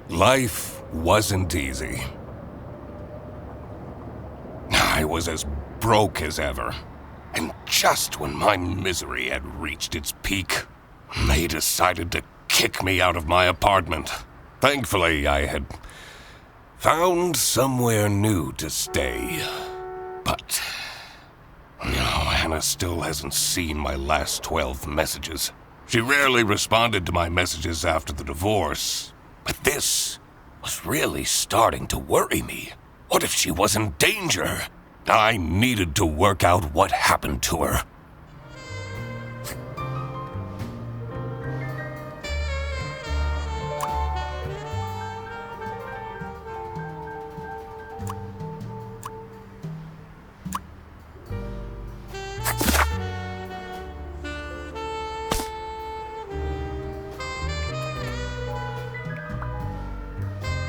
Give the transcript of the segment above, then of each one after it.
Life wasn't easy. I was as broke as ever. And just when my misery had reached its peak, they decided to kick me out of my apartment. Thankfully, I had found somewhere new to stay. But Hannah still hasn't seen my last 12 messages. She rarely responded to my messages after the divorce. But this was really starting to worry me. What if she was in danger? I needed to work out what happened to her.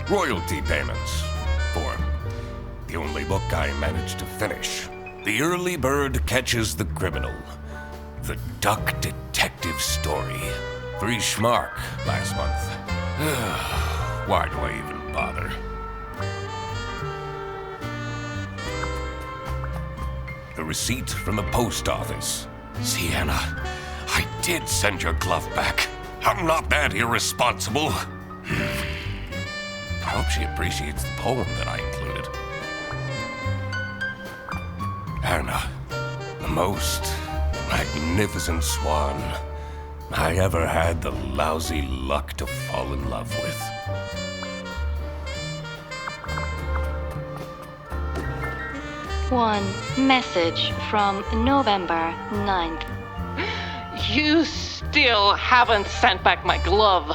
Royalty payments for the only book I managed to finish. The Early Bird Catches the Criminal. The Duck Detective Story. 3 schmark last month. Why do I even bother? The receipt from the post office. Sienna, I did send your glove back. I'm not that irresponsible. I hope she appreciates the poem that I included. Anna, the most magnificent swan I ever had the lousy luck to fall in love with. One message from November 9th. You still haven't sent back my glove.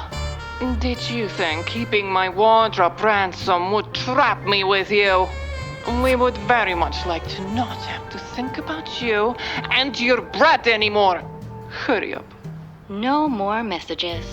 Did you think keeping my wardrobe ransom would trap me with you? We would very much like to not have to think about you and your brat anymore. Hurry up. No more messages.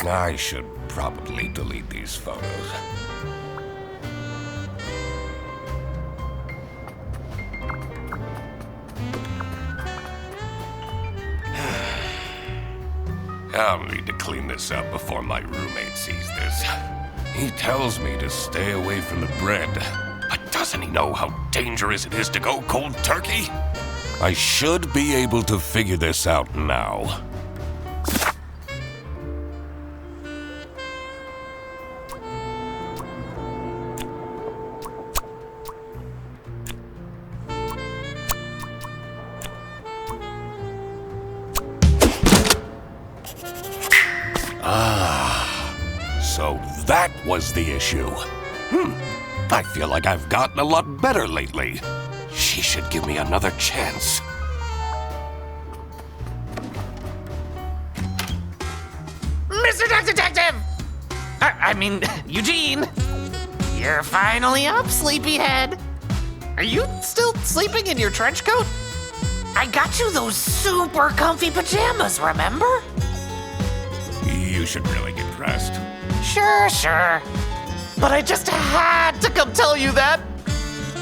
I should probably delete these photos. I'll need to clean this up before my roommate sees this. He tells me to stay away from the bread, but doesn't he know how dangerous it is to go cold turkey? I should be able to figure this out now. So that was the issue. I feel like I've gotten a lot better lately. She should give me another chance. Mr. Duck Detective! I mean, Eugene! You're finally up, sleepyhead. Are you still sleeping in your trench coat? I got you those super comfy pajamas, remember? You should really get dressed. Sure. But I just had to come tell you that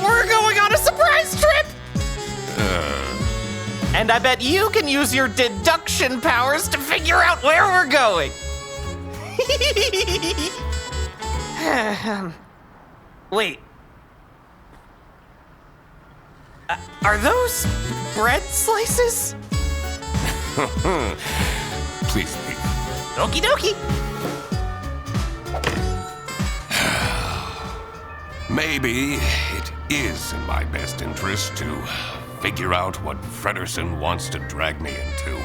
we're going on a surprise trip! And I bet you can use your deduction powers to figure out where we're going. Wait. Are those bread slices? Please leave. Okie dokie. maybe it is in my best interest to figure out what Fredersen wants to drag me into.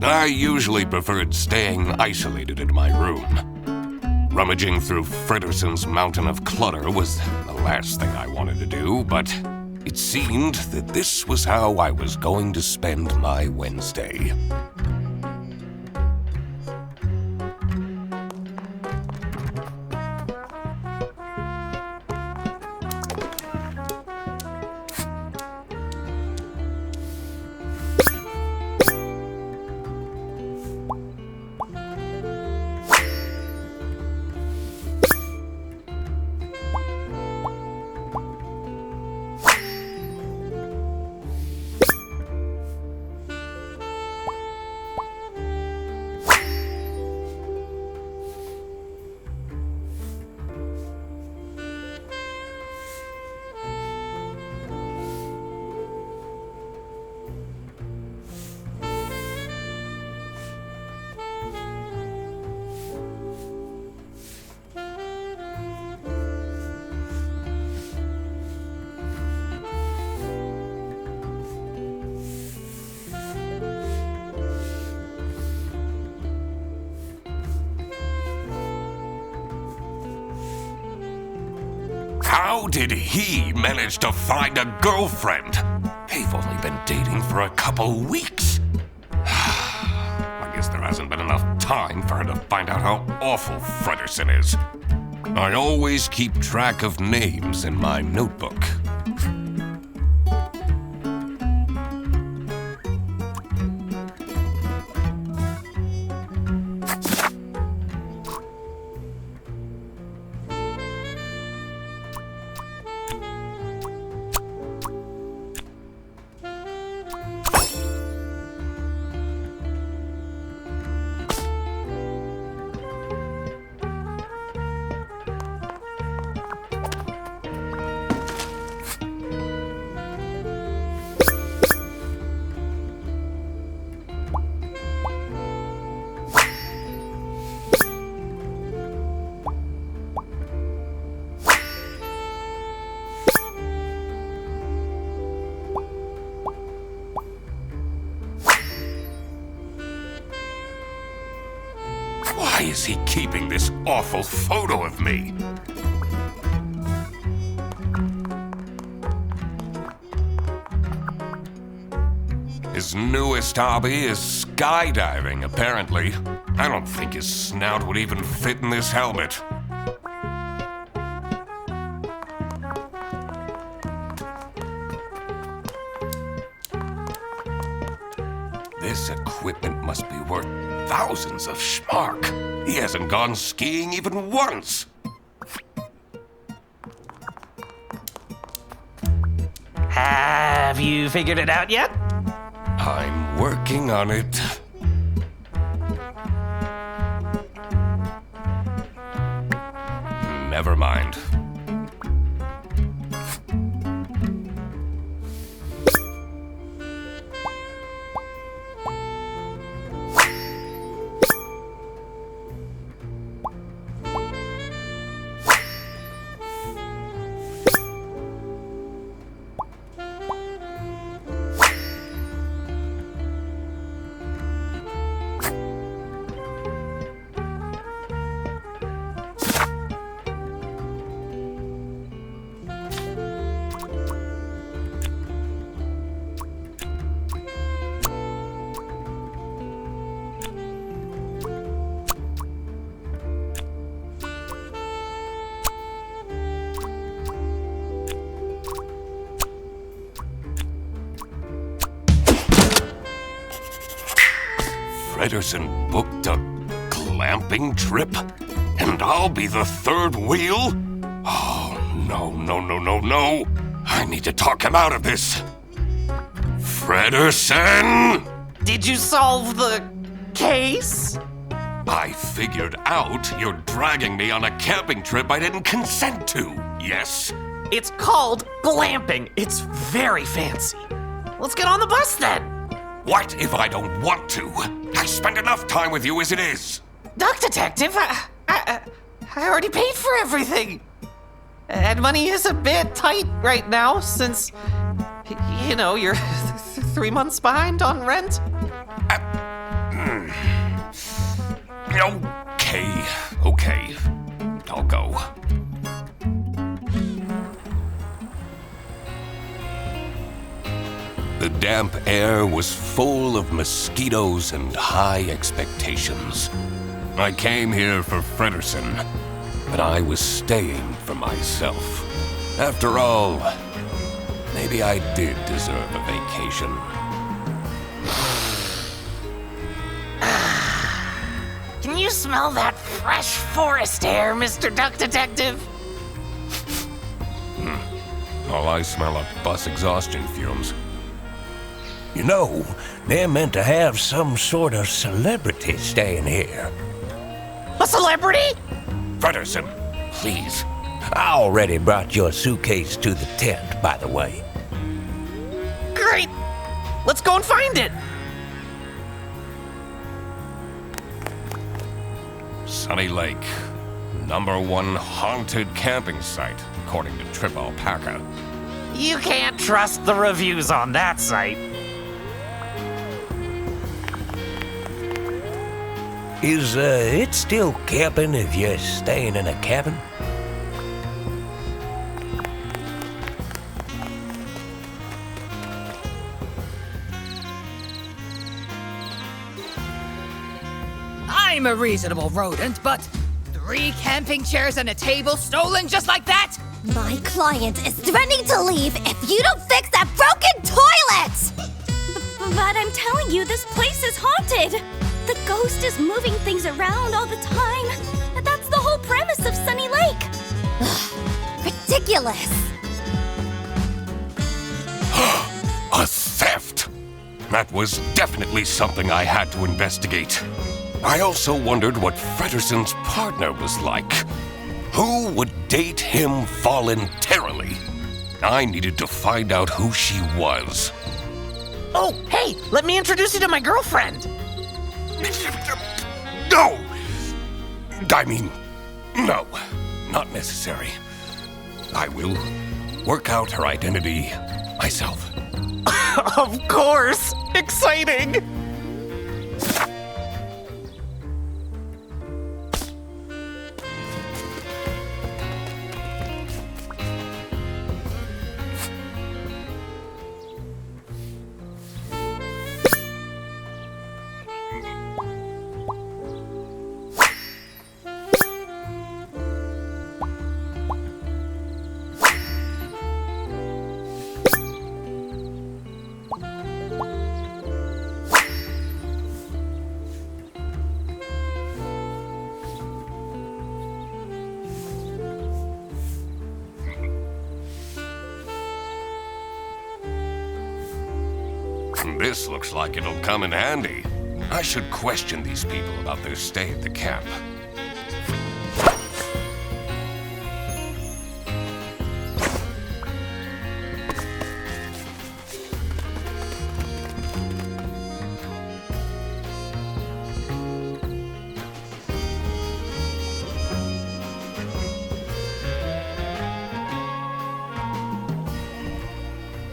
I usually preferred staying isolated in my room. Rummaging through Fredersen's mountain of clutter was the last thing I wanted to do, but it seemed that this was how I was going to spend my Wednesday. How did he manage to find a girlfriend? They've only been dating for a couple weeks. I guess there hasn't been enough time for her to find out how awful Fredersen is. I always keep track of names in my notebook. Why is he keeping this awful photo of me? His newest hobby is skydiving, apparently. I don't think his snout would even fit in this helmet. This equipment must be worth thousands of schmark. He hasn't gone skiing even once. Have you figured it out yet? I'm working on it. Never mind. Fredersen booked a glamping trip? And I'll be the third wheel? Oh, no, no, no, no, no. I need to talk him out of this. Fredersen! Did you solve the case? I figured out you're dragging me on a camping trip I didn't consent to, yes? It's called glamping. It's very fancy. Let's get on the bus then. What if I don't want to? I spend enough time with you as it is. Duck Detective, I already paid for everything. And money is a bit tight right now since, you know, you're 3 months behind on rent. Okay. I'll go. The damp air was full of mosquitoes and high expectations. I came here for Fredersen, but I was staying for myself. After all, maybe I did deserve a vacation. Can you smell that fresh forest air, Mr. Duck Detective? All I smell are bus exhaustion fumes. You know, they're meant to have some sort of celebrity staying here. A celebrity? Fredersen, please. I already brought your suitcase to the tent, by the way. Great. Let's go and find it. Sunny Lake, #1 haunted camping site, according to Trip Alpaca. You can't trust the reviews on that site. Is it still camping if you're staying in a cabin? I'm a reasonable rodent, but 3 camping chairs and a table stolen just like that? My client is threatening to leave if you don't fix that broken toilet! But I'm telling you, this place is haunted. The ghost is moving things around all the time. That's the whole premise of Sunny Lake. Ridiculous. A theft! That was definitely something I had to investigate. I also wondered what Fredersen's partner was like. Who would date him voluntarily? I needed to find out who she was. Oh, hey, let me introduce you to my girlfriend. No! I mean, no, not necessary. I will work out her identity myself. Of course! Exciting! This looks like it'll come in handy. I should question these people about their stay at the camp.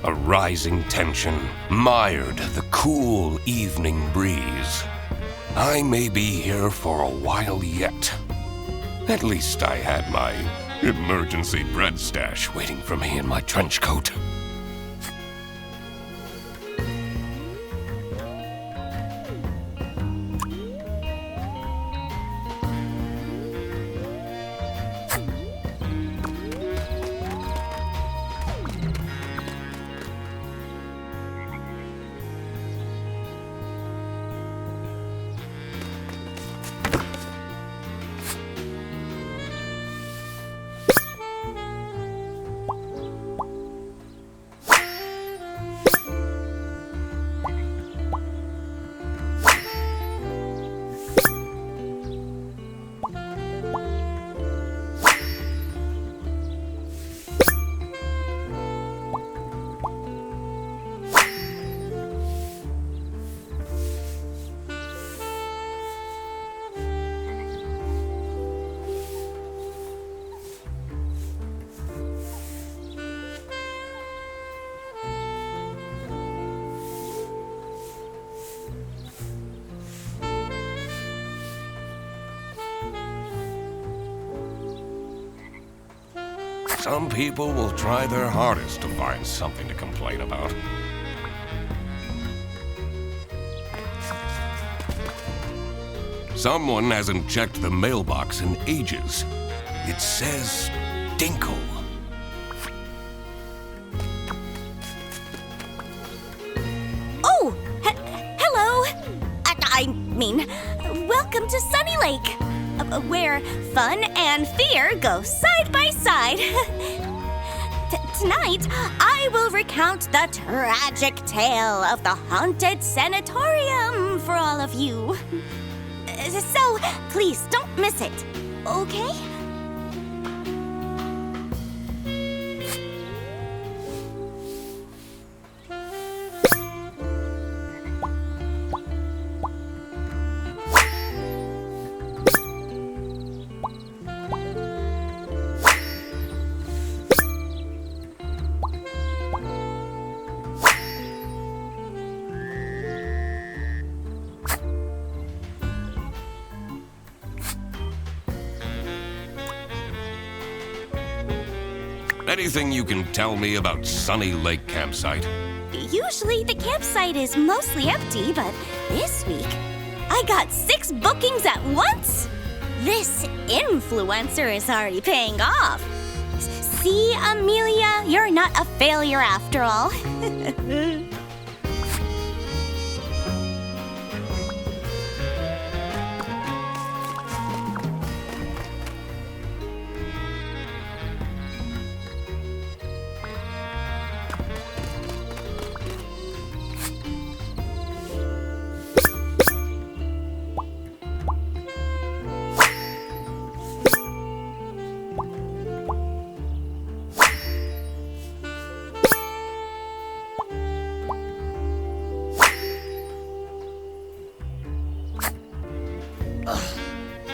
A rising tension mired the cool evening breeze. I may be here for a while yet. At least I had my emergency bread stash waiting for me in my trench coat. Some people will try their hardest to find something to complain about. Someone hasn't checked the mailbox in ages. It says Dinkle. Oh, hello. I mean, welcome to Sunny Lake, where fun and fear go side by side. Tonight, I will recount the tragic tale of the haunted sanatorium for all of you. So, please don't miss it, okay? Anything you can tell me about Sunny Lake Campsite? Usually the campsite is mostly empty, but this week I got 6 bookings at once. This influencer is already paying off. See, Amelia, you're not a failure after all.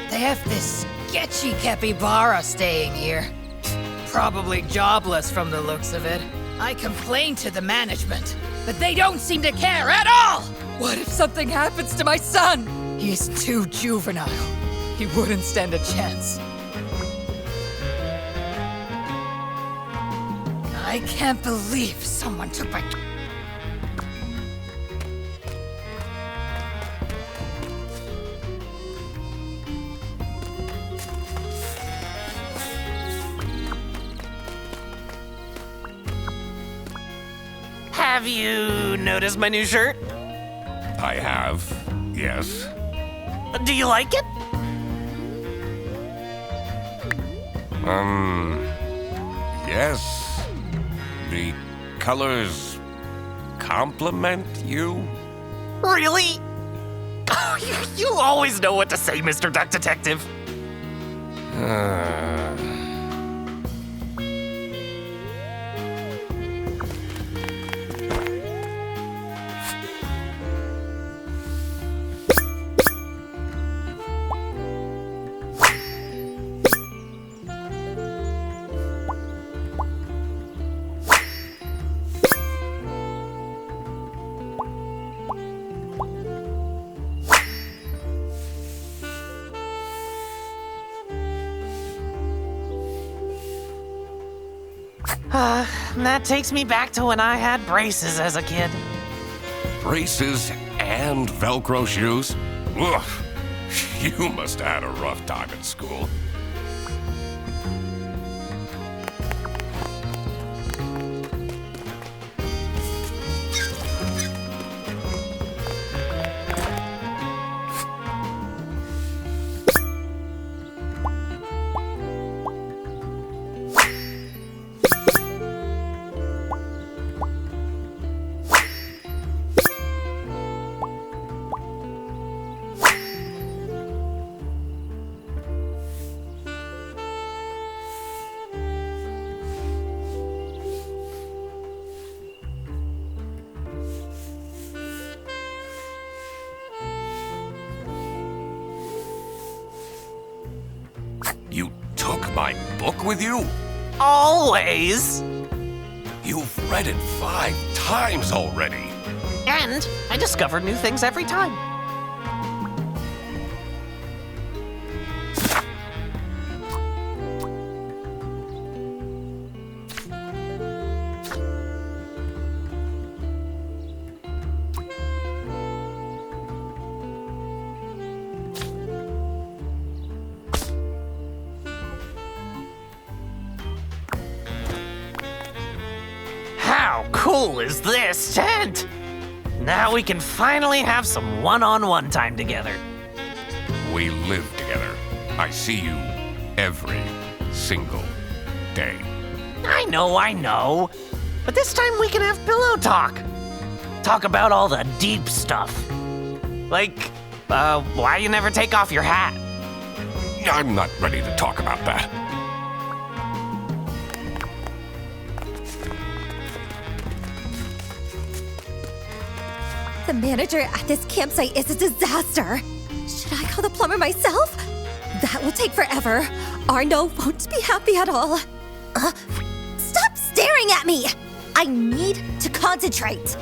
They have this sketchy capybara staying here. Probably jobless from the looks of it. I complained to the management, but they don't seem to care at all! What if something happens to my son? He's too juvenile. He wouldn't stand a chance. I can't believe someone took my... Have you noticed my new shirt? I have, yes. Do you like it? Yes. The colors compliment you? Really? Oh, you always know what to say, Mr. Duck Detective. That takes me back to when I had braces as a kid. Braces and Velcro shoes? Ugh. You must have had a rough time at school. You took my book with you? Always. You've read it 5 times already. And I discover new things every time. cool is this tent? Now we can finally have some one-on-one time together. We live together. I see you every single day. I know. But this time we can have pillow talk. Talk about all the deep stuff. Like, why you never take off your hat? I'm not ready to talk about that. The manager at this campsite is a disaster. Should I call the plumber myself? That will take forever. Arno won't be happy at all. Stop staring at me! I need to concentrate.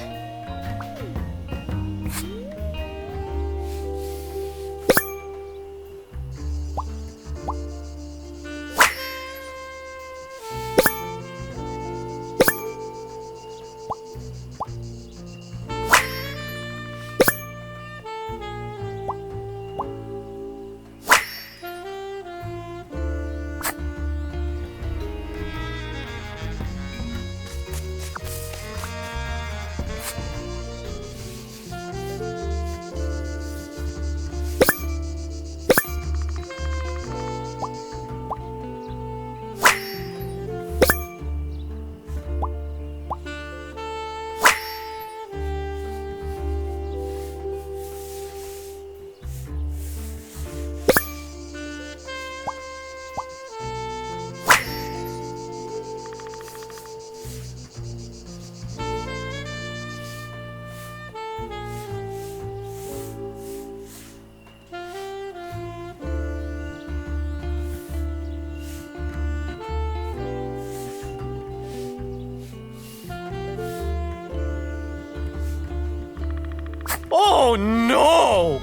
Oh no!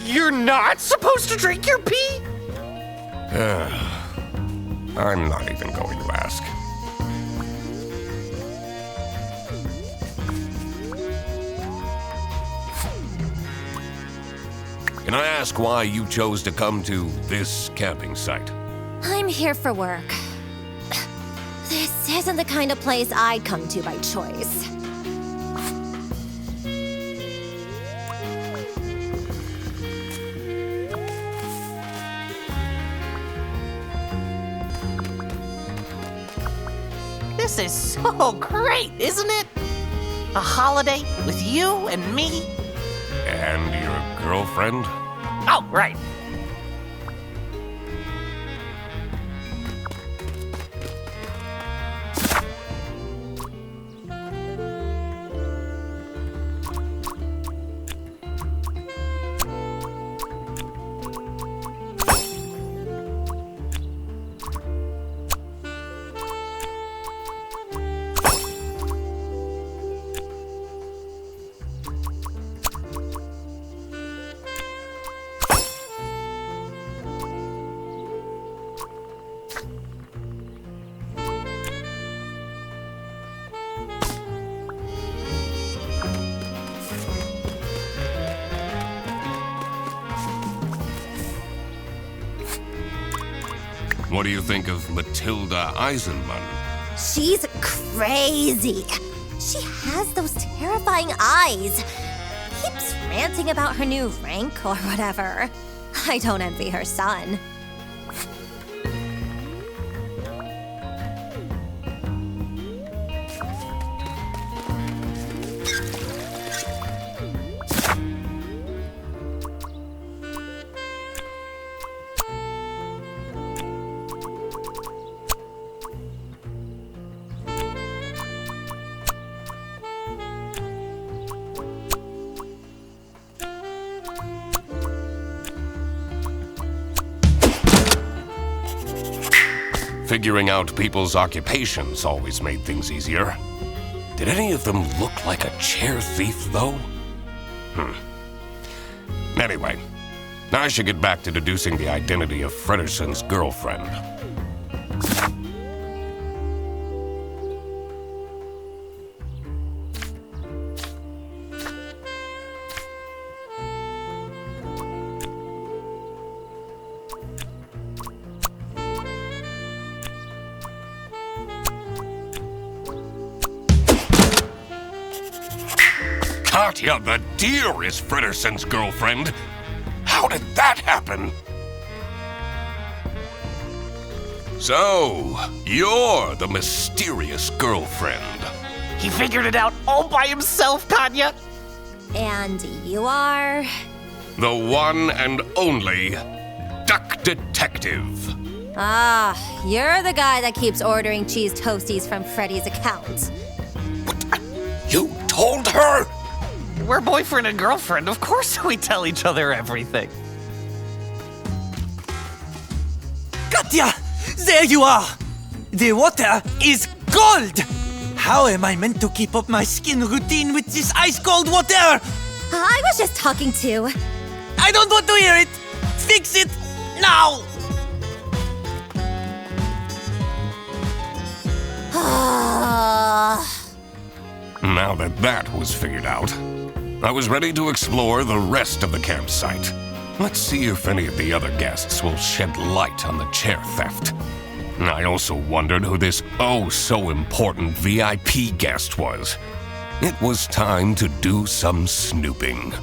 You're not supposed to drink your pee? I'm not even going to ask. Can I ask why you chose to come to this camping site? I'm here for work. This isn't the kind of place I'd come to by choice. This is so great, isn't it? A holiday with you and me. And your girlfriend? Oh, right. What do you think of Matilda Eisenman? She's crazy. She has those terrifying eyes. Keeps ranting about her new rank or whatever. I don't envy her son. Figuring out people's occupations always made things easier. Did any of them look like a chair thief, though? Anyway, I should get back to deducing the identity of Frederson's girlfriend. Katya, the deer, is Fredderson's girlfriend. How did that happen? So, you're the mysterious girlfriend. He figured it out all by himself, Katya. And you are? The one and only Duck Detective. Ah, you're the guy that keeps ordering cheese toasties from Freddy's account. You told her? We're boyfriend and girlfriend. Of course we tell each other everything. Katya! There you are! The water is cold! How am I meant to keep up my skin routine with this ice-cold water? I was just talking to. I don't want to hear it! Fix it now! Now that that was figured out, I was ready to explore the rest of the campsite. Let's see if any of the other guests will shed light on the chair theft. I also wondered who this oh-so-important VIP guest was. It was time to do some snooping.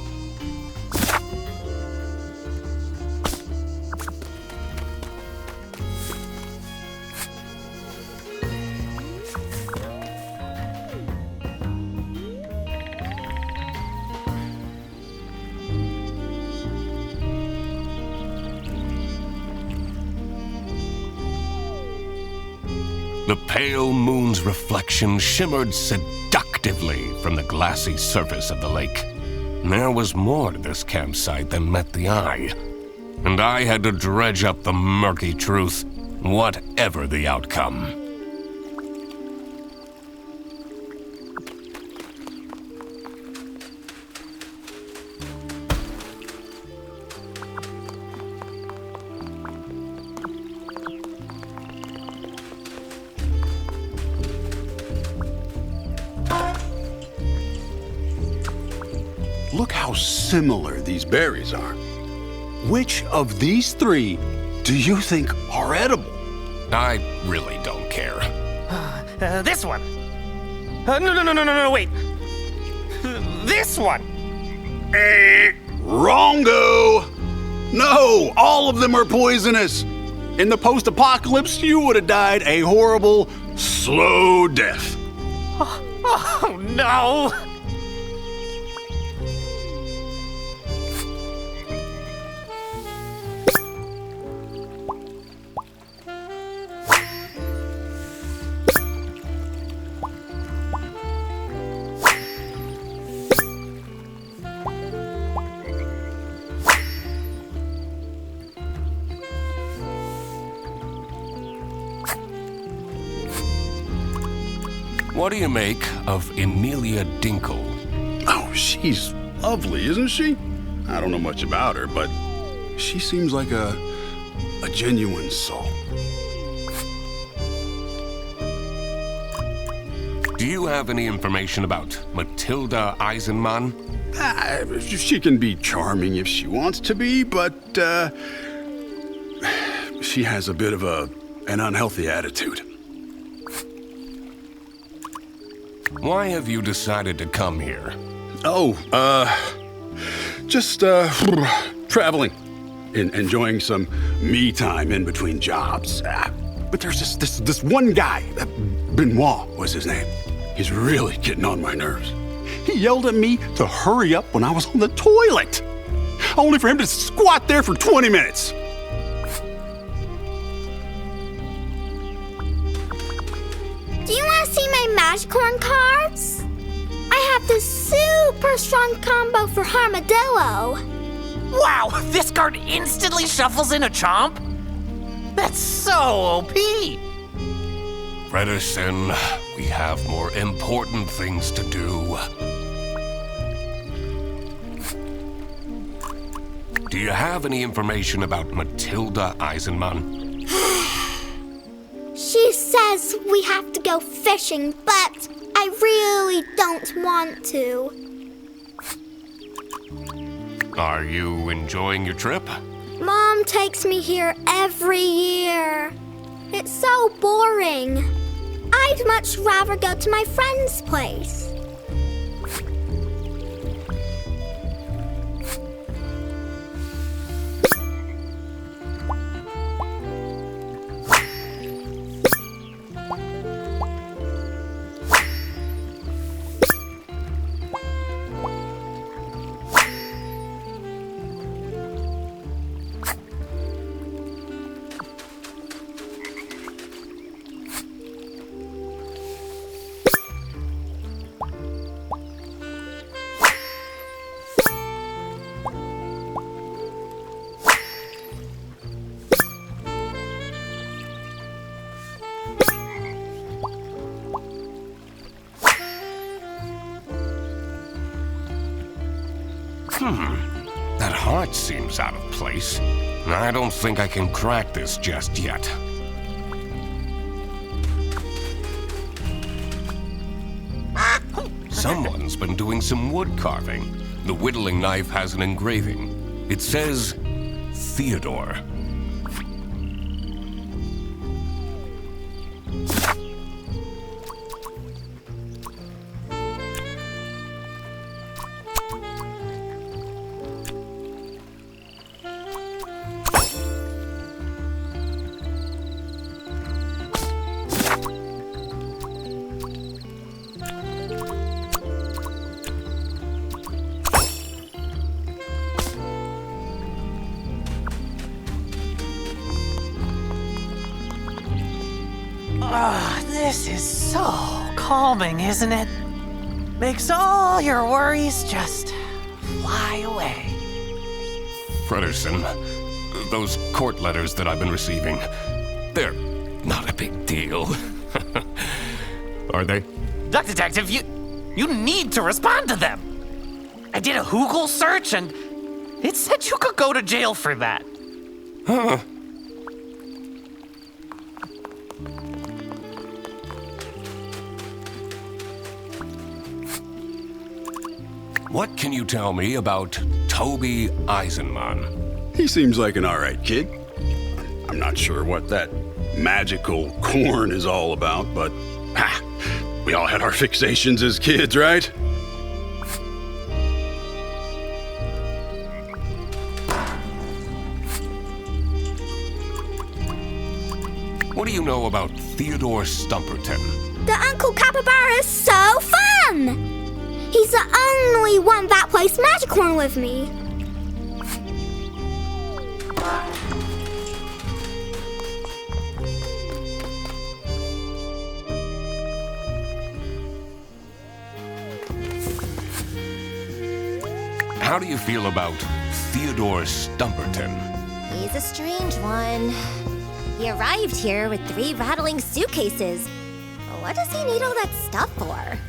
The pale moon's reflection shimmered seductively from the glassy surface of the lake. There was more to this campsite than met the eye, and I had to dredge up the murky truth, whatever the outcome. Look how similar these berries are. Which of these three do you think are edible? I really don't care. This one. No, wait. This one. Wrongo! No, all of them are poisonous. In the post-apocalypse, you would have died a horrible, slow death. Oh no! What do you make of Emilia Dinkle? Oh, she's lovely, isn't she? I don't know much about her, but she seems like a genuine soul. Do you have any information about Matilda Eisenman? She can be charming if she wants to be, but she has a bit of an unhealthy attitude. Why have you decided to come here? Oh, just traveling, enjoying some me time in between jobs. But there's this one guy, Benoit was his name. He's really getting on my nerves. He yelled at me to hurry up when I was on the toilet, only for him to squat there for 20 minutes. Do you want to see my Magicorn cards? I have this super strong combo for Armadillo. Wow, this card instantly shuffles in a chomp? That's so OP! Fredderson, we have more important things to do. Do you have any information about Matilda Eisenman? She says we have to go fishing, but I really don't want to. Are you enjoying your trip? Mom takes me here every year. It's so boring. I'd much rather go to my friend's place. That heart seems out of place. I don't think I can crack this just yet. Someone's been doing some wood carving. The whittling knife has an engraving. It says, Theodore. This is so calming, isn't it? Makes all your worries just fly away. Frederson, those court letters that I've been receiving, they're not a big deal. Are they? Duck Detective, you need to respond to them. I did a Google search and it said you could go to jail for that. Huh. What can you tell me about Toby Eisenman? He seems like an alright kid. I'm not sure what that magical corn is all about, but we all had our fixations as kids, right? What do you know about Theodore Stumperton? The Uncle Capybara is so fun! He's the only one that plays magic horn with me. How do you feel about Theodore Stumperton? He's a strange one. He arrived here with 3 rattling suitcases. What does he need all that stuff for?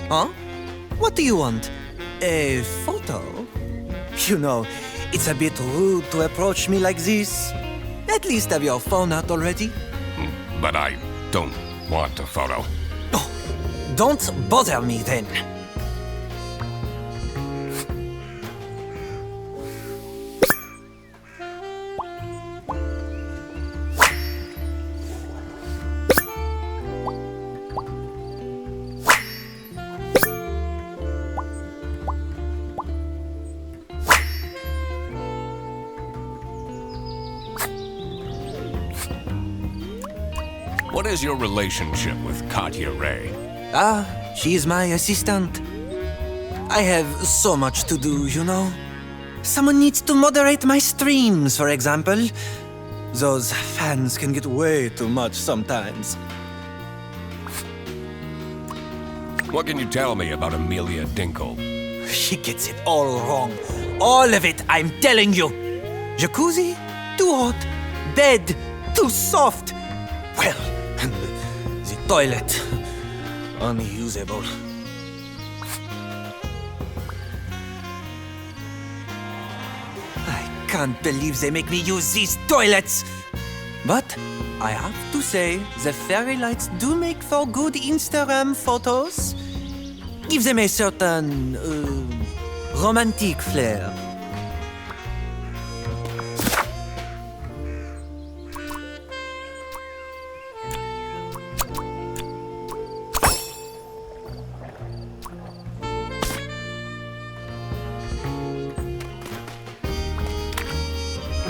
Huh? What do you want? A photo? You know, it's a bit rude to approach me like this. At least have your phone out already. But I don't want a photo. Oh, don't bother me then. What is your relationship with Katya Ray? She is my assistant. I have so much to do, you know. Someone needs to moderate my streams, for example. Those fans can get way too much sometimes. What can you tell me about Amelia Dinkle? She gets it all wrong. All of it, I'm telling you. Jacuzzi? Too hot. Bed? Too soft. Well, the toilet. Unusable. I can't believe they make me use these toilets. But I have to say, the fairy lights do make for good Instagram photos. Give them a certain, romantic flair.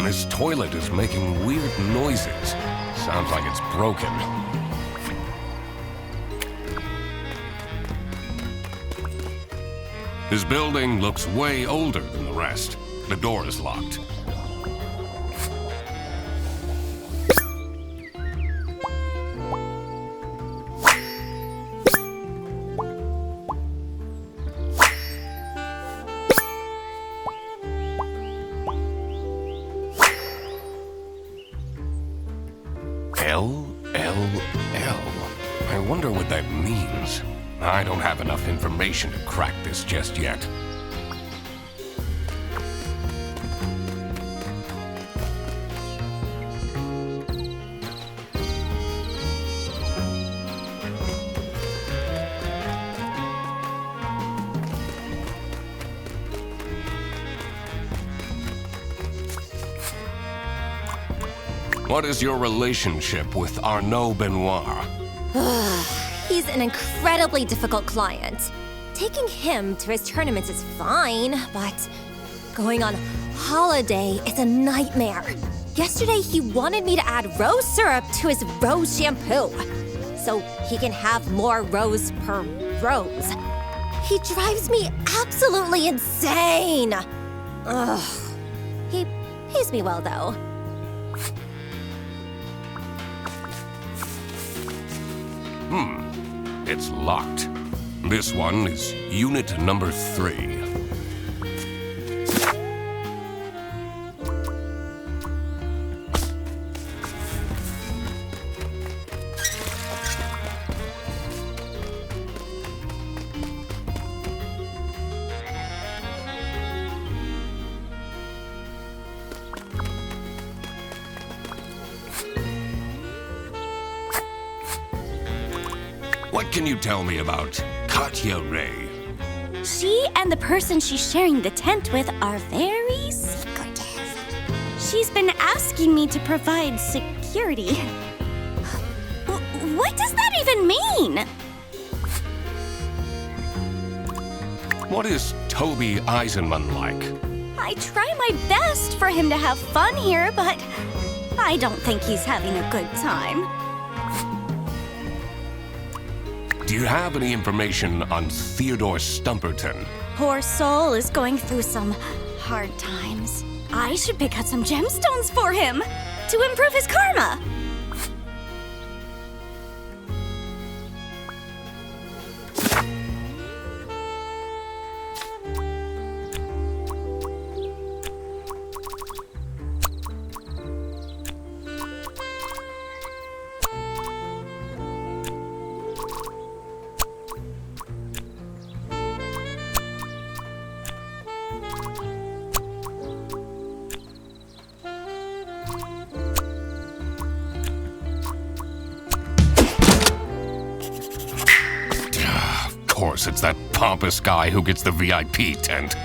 This toilet is making weird noises. Sounds like it's broken. His building looks way older than the rest. The door is locked. L. I wonder what that means. I don't have enough information to crack this just yet. What is your relationship with Arnaud Benoit? He's an incredibly difficult client. Taking him to his tournaments is fine, but going on holiday is a nightmare. Yesterday, he wanted me to add rose syrup to his rose shampoo, so he can have more rose per rose. He drives me absolutely insane. Ugh. He pays me well, though. It's locked. This one is unit number 3. What can you tell me about Katya Ray? She and the person she's sharing the tent with are very secretive. She's been asking me to provide security. What does that even mean? What is Toby Eisenman like? I try my best for him to have fun here, but I don't think he's having a good time. Do you have any information on Theodore Stumperton? Poor soul is going through some hard times. I should pick out some gemstones for him to improve his karma. Of course, it's that pompous guy who gets the VIP tent.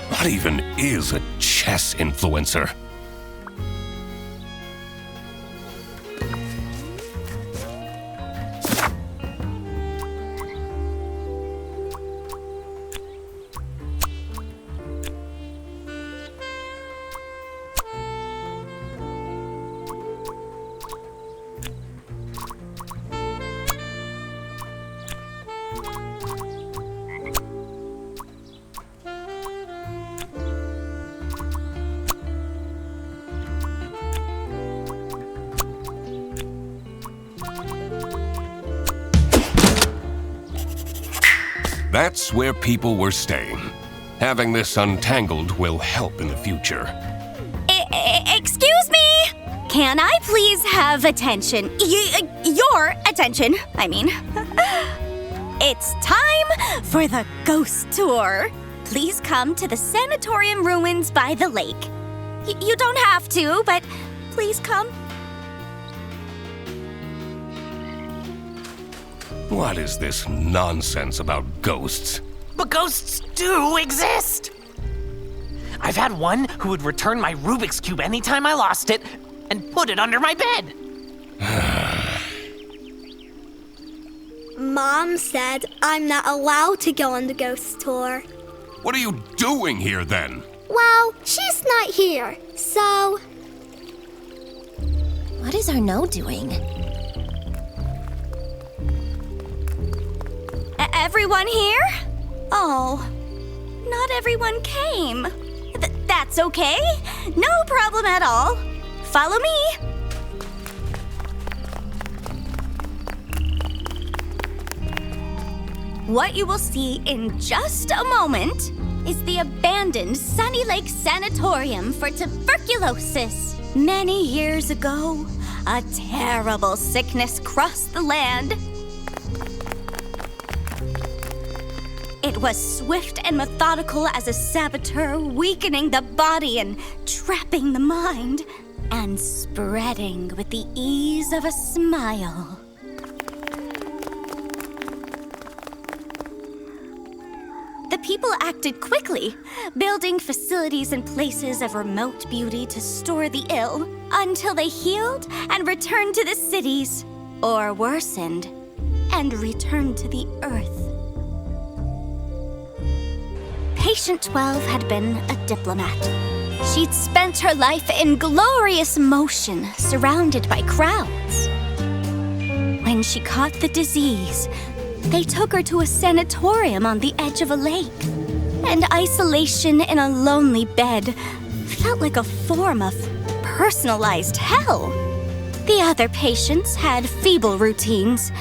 What even is a chess influencer? That's where people were staying. Having this untangled will help in the future. Excuse me? Can I please have attention? Your attention, I mean. It's time for the ghost tour. Please come to the sanatorium ruins by the lake. You don't have to, but please come. What is this nonsense about ghosts? But ghosts do exist! I've had one who would return my Rubik's Cube anytime I lost it and put it under my bed. Mom said I'm not allowed to go on the ghost tour. What are you doing here then? Well, she's not here, so... What is Arnaud doing? Everyone here? Oh, not everyone came. That's okay. No problem at all. Follow me. What you will see in just a moment is the abandoned Sunny Lake Sanatorium for tuberculosis. Many years ago, a terrible sickness crossed the land. It was swift and methodical as a saboteur, weakening the body and trapping the mind, and spreading with the ease of a smile. The people acted quickly, building facilities in places of remote beauty to store the ill, until they healed and returned to the cities, or worsened and returned to the earth. Patient 12 had been a diplomat. She'd spent her life in glorious motion, surrounded by crowds. When she caught the disease, they took her to a sanatorium on the edge of a lake. And isolation in a lonely bed felt like a form of personalized hell. The other patients had feeble routines.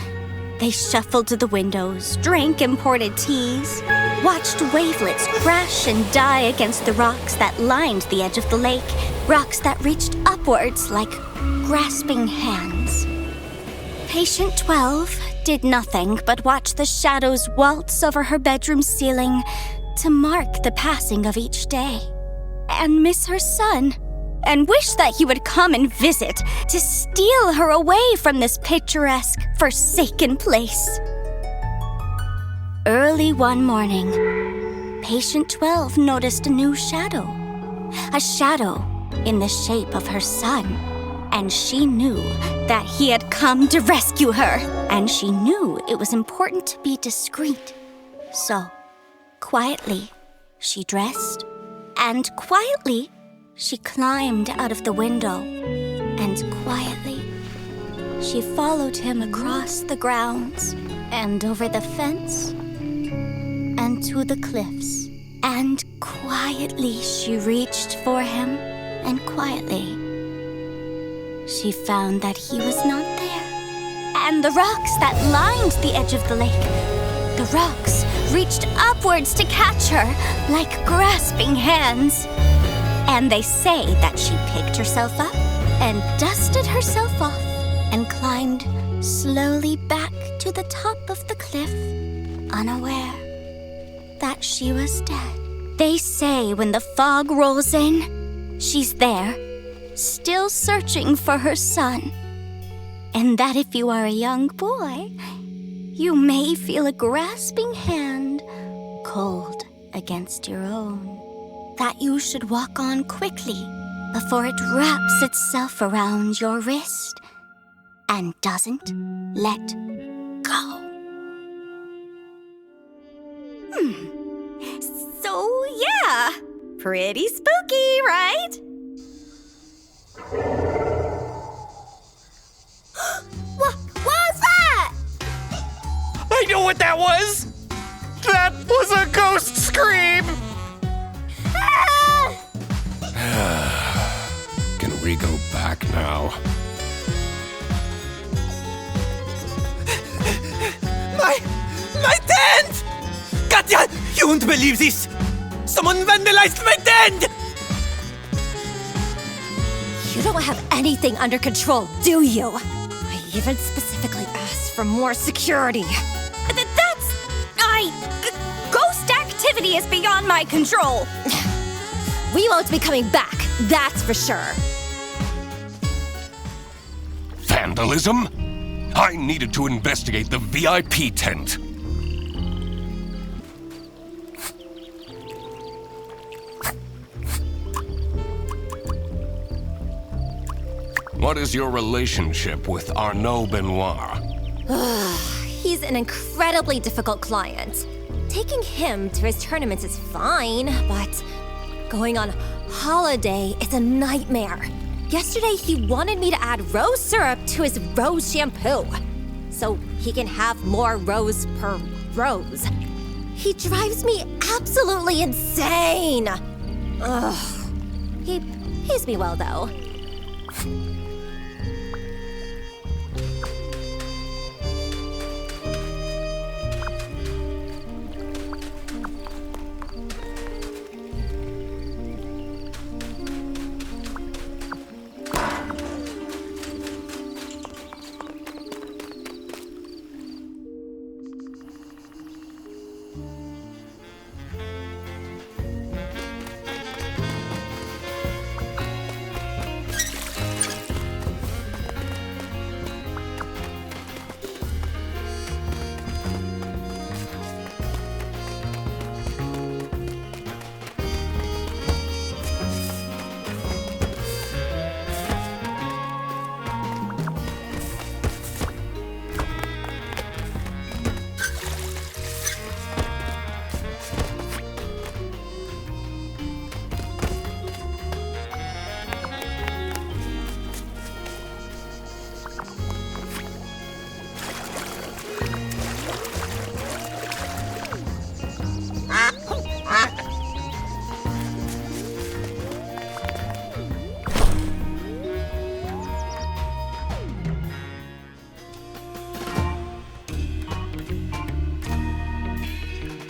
They shuffled to the windows, drank imported teas, watched wavelets crash and die against the rocks that lined the edge of the lake, rocks that reached upwards like grasping hands. Patient 12 did nothing but watch the shadows waltz over her bedroom ceiling to mark the passing of each day, and miss her son, and wish that he would come and visit to steal her away from this picturesque, forsaken place. Early one morning, Patient 12 noticed a new shadow. A shadow in the shape of her son. And she knew that he had come to rescue her. And she knew it was important to be discreet. So, quietly, she dressed. And quietly, she climbed out of the window. And quietly, she followed him across the grounds. And over the fence. And to the cliffs. And quietly she reached for him, and quietly she found that he was not there. And the rocks that lined the edge of the lake, the rocks reached upwards to catch her like grasping hands. And they say that she picked herself up and dusted herself off and climbed slowly back to the top of the cliff, unaware that she was dead. They say when the fog rolls in, she's there, still searching for her son. And that if you are a young boy, you may feel a grasping hand cold against your own. That you should walk on quickly before it wraps itself around your wrist and doesn't let go. So, yeah, pretty spooky, right? What was that? I know what that was! That was a ghost scream! Can we go back now? My tent! Katya, you won't believe this! Someone vandalized my tent! You don't have anything under control, do you? I even specifically asked for more security. Ghost activity is beyond my control. We won't be coming back, that's for sure. Vandalism? I needed to investigate the VIP tent. What is your relationship with Arnaud Benoit? He's an incredibly difficult client. Taking him to his tournaments is fine, but going on holiday is a nightmare. Yesterday, he wanted me to add rose syrup to his rose shampoo, so he can have more rose per rose. He drives me absolutely insane. Ugh. He pays me well, though.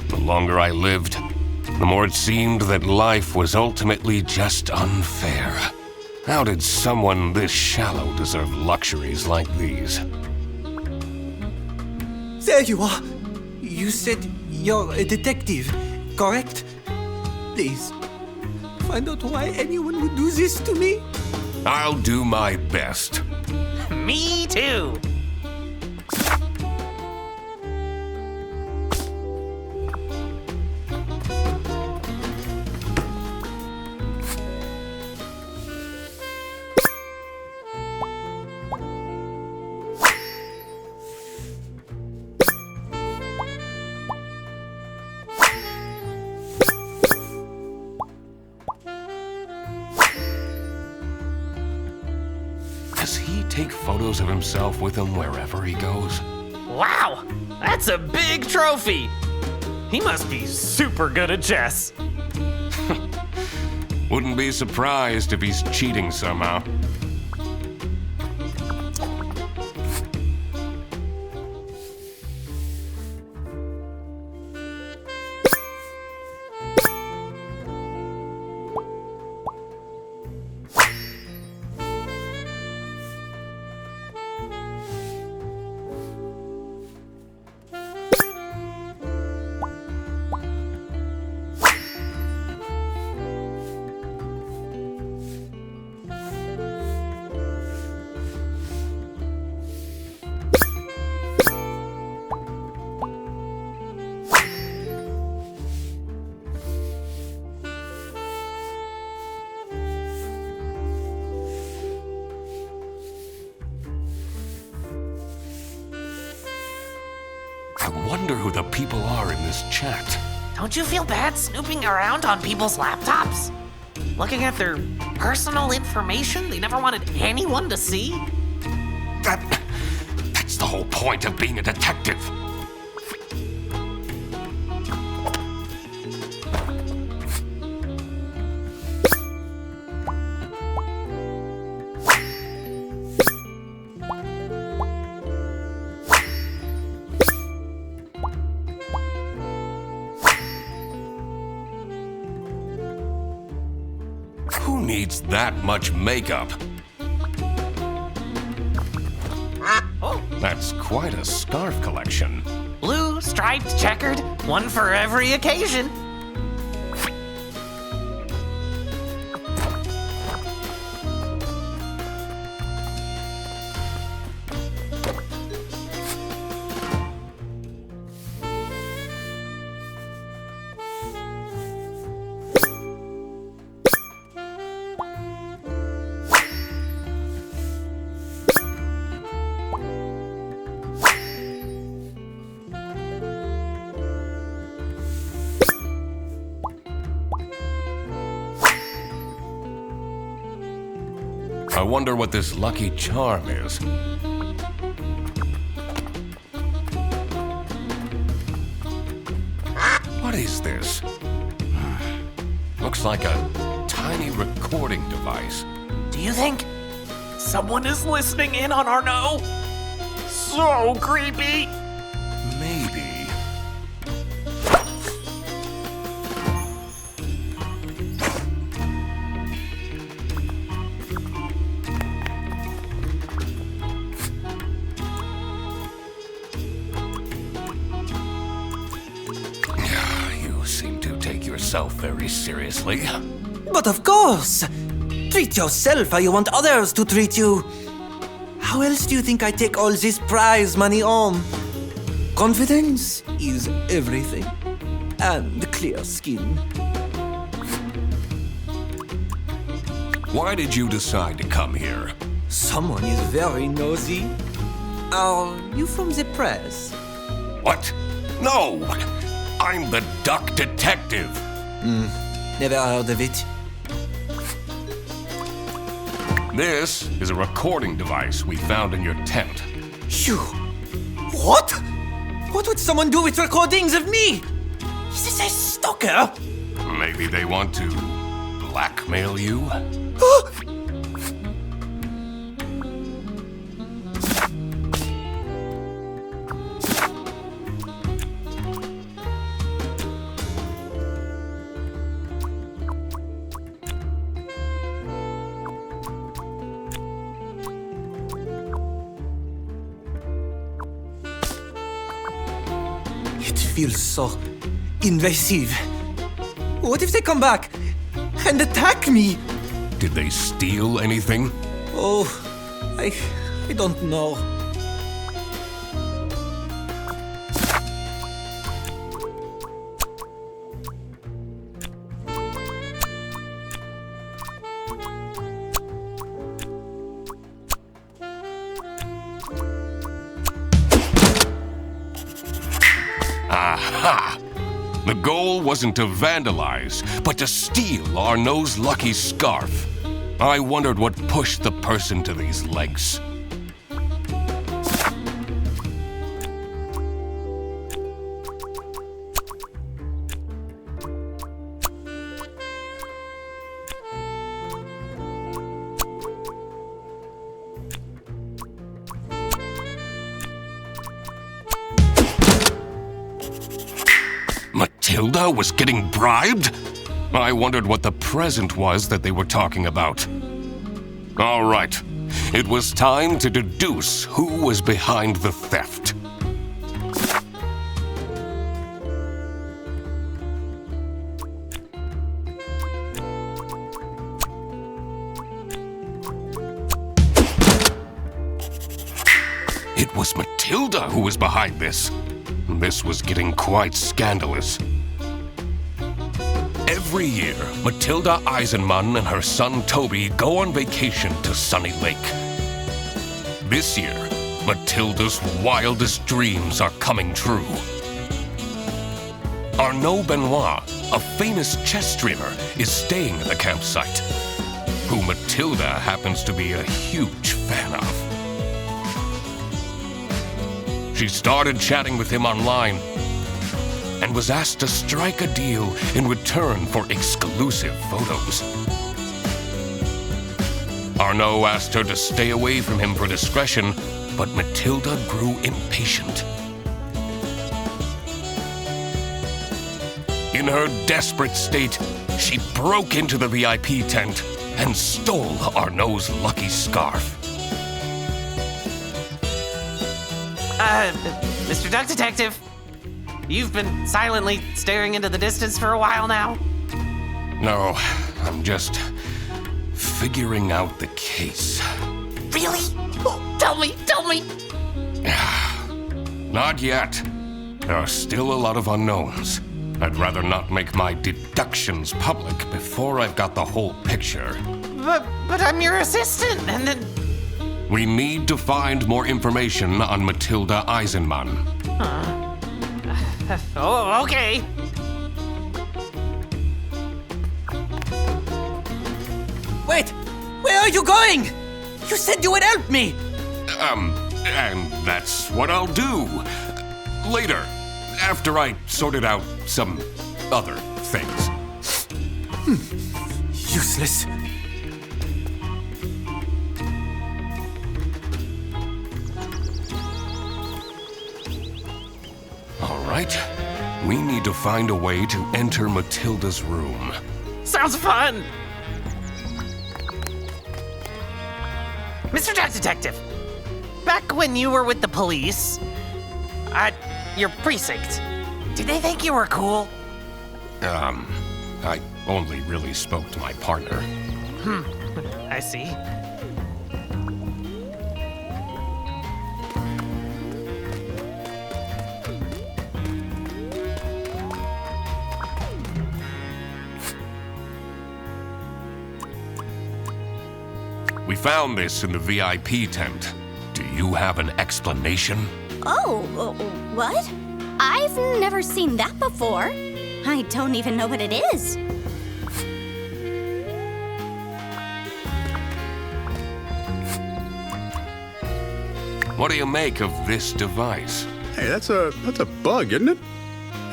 The longer I lived, the more it seemed that life was ultimately just unfair. How did someone this shallow deserve luxuries like these? There you are. You said you're a detective, correct? Please, find out why anyone would do this to me. I'll do my best. Me too. Does he take photos of himself with him wherever he goes? Wow, that's a big trophy. He must be super good at chess. Wouldn't be surprised if he's cheating somehow. I wonder who the people are in this chat. Don't you feel bad snooping around on people's laptops? Looking at their personal information they never wanted anyone to see? That's the whole point of being a detective. Who needs that much makeup? Oh, That's quite a scarf collection. blue, striped, checkered, one for every occasion. I wonder what this lucky charm is. this? Looks like a tiny recording device. Do you think someone is listening in on our no? So creepy. Maybe. You seem to take yourself very seriously. But of course! Treat yourself how you want others to treat you. How else do you think I take all this prize money home? Confidence is everything. And clear skin. Why did you decide to come here? Someone is very nosy. Are you from the press? What? No! I'm the duck detective. Never heard of it. This is a recording device we found in your tent. You... What? What would someone do with recordings of me? Is this a stalker? Maybe they want to blackmail you? It feels so invasive. What if they come back and attack me? Did they steal anything? Oh, I don't know. Aha! The goal wasn't to vandalize, but to steal Arnaud's lucky scarf. I wondered what pushed the person to these lengths. Matilda was getting bribed? I wondered what the present was that they were talking about. All right, it was time to deduce who was behind the theft. It was Matilda who was behind this. This was getting quite scandalous. Every year, Matilda Eisenmann and her son Toby go on vacation to Sunny Lake. This year, Matilda's wildest dreams are coming true. Arnaud Benoit, a famous chess streamer, is staying at the campsite, who Matilda happens to be a huge fan of. She started chatting with him online and was asked to strike a deal in return for exclusive photos. Arnaud asked her to stay away from him for discretion, but Matilda grew impatient. In her desperate state, she broke into the VIP tent and stole Arnaud's lucky scarf. Mr. Duck Detective, you've been silently staring into the distance for a while now. No, I'm just figuring out the case. Really? Oh, tell me! Not yet. There are still a lot of unknowns. I'd rather not make my deductions public before I've got the whole picture. But I'm your assistant, and then... We need to find more information on Matilda Eisenmann. Oh, okay. Wait! Where are you going? You said you would help me! And that's what I'll do. Later, after I sorted out some other things. Useless. All right. We need to find a way to enter Matilda's room. Sounds fun! Mr. Duck Detective, back when you were with the police, at your precinct, did they think you were cool? I only really spoke to my partner. I see. We found this in the VIP tent. Do you have an explanation? Oh, what? I've never seen that before. I don't even know what it is. What do you make of this device? Hey, that's a bug, isn't it?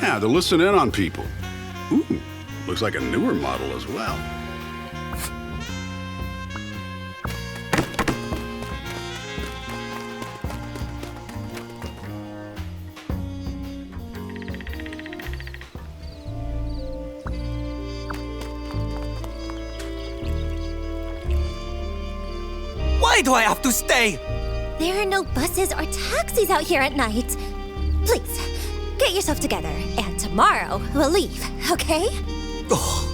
Yeah, to listen in on people. Ooh, looks like a newer model as well. Why do I have to stay? There are no buses or taxis out here at night. Please, get yourself together, and tomorrow we'll leave, okay? Oh,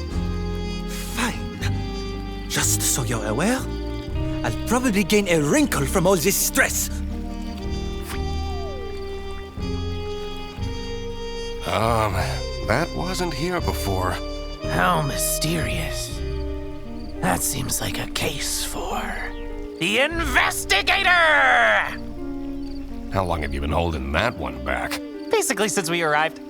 fine. Just so you're aware, I'll probably gain a wrinkle from all this stress. That wasn't here before. How mysterious. That seems like a case for the investigator! How long have you been holding that one back? Basically since we arrived.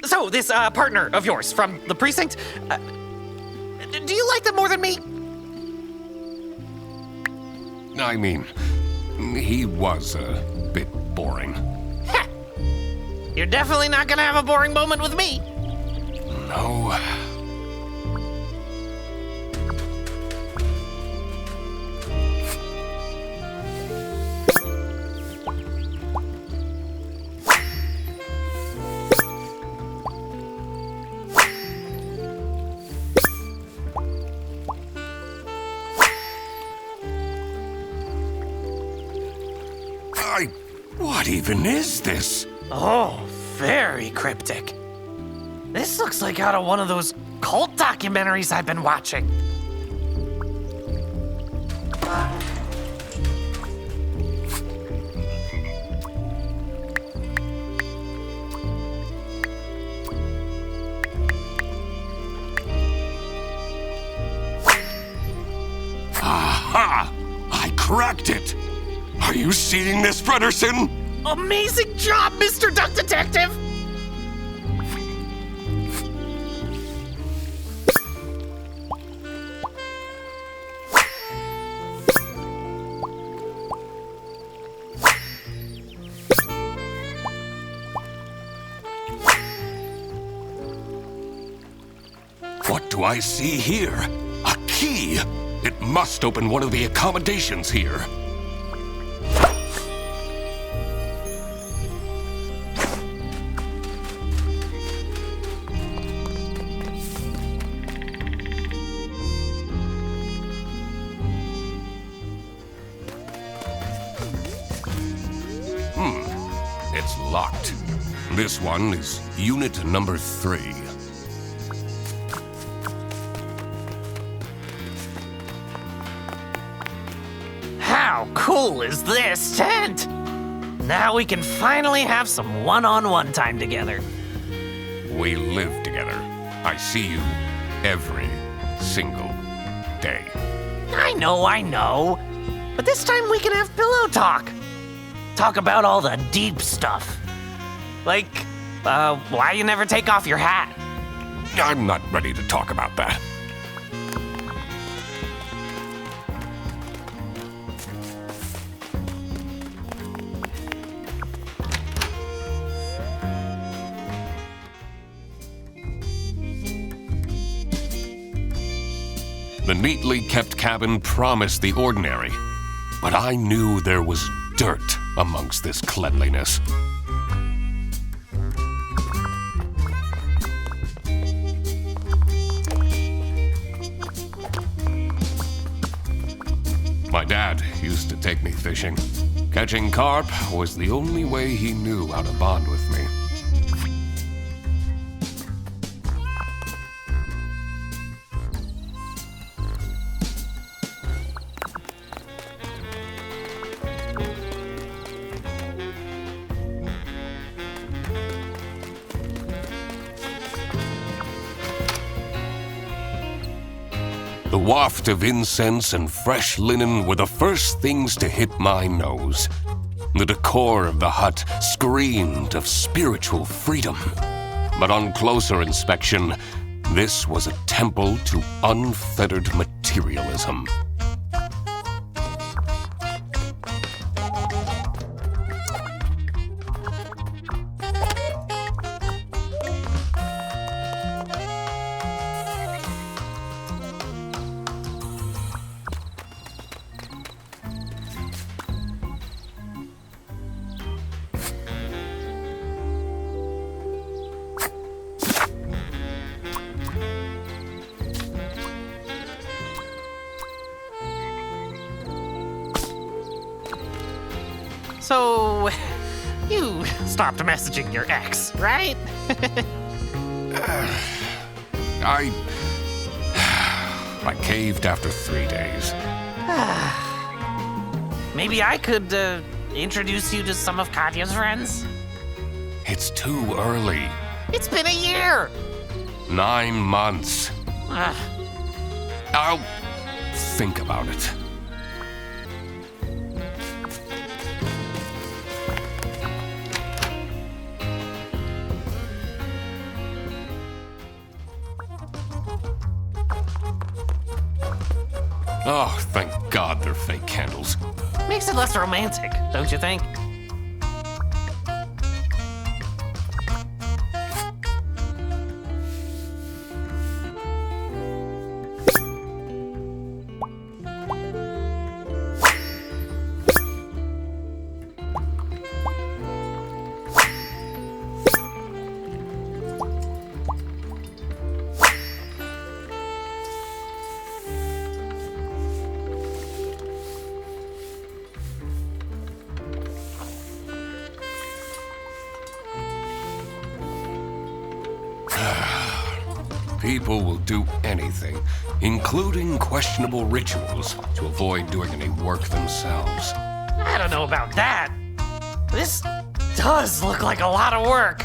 So, this partner of yours from the precinct, do you like them more than me? I mean, he was a bit boring. Heh. You're definitely not gonna have a boring moment with me. No. What even is this? Oh, very cryptic. This looks like out of one of those cult documentaries I've been watching. Aha! I cracked it! Are you seeing this, Frederson? Amazing job, Mr. Duck Detective! What do I see here? A key! It must open one of the accommodations here. It's locked. This one is unit number 3. How cool is this tent? Now we can finally have some one-on-one time together. We live together. I see you every single day. I know. But this time we can have pillow talk. Talk about all the deep stuff. Like, why you never take off your hat. I'm not ready to talk about that. The neatly kept cabin promised the ordinary, but I knew there was dirt amongst this cleanliness. My dad used to take me fishing. Catching carp was the only way he knew how to bond with me. The waft of incense and fresh linen were the first things to hit my nose. The decor of the hut screamed of spiritual freedom. But on closer inspection, this was a temple to unfettered materialism. So, you stopped messaging your ex, right? I caved after 3 days. Maybe I could introduce you to some of Katya's friends? It's too early. It's been a year! 9 months. I'll think about it. Oh, thank God they're fake candles. Makes it less romantic, don't you think? People will do anything, including questionable rituals, to avoid doing any work themselves. I don't know about that. This does look like a lot of work.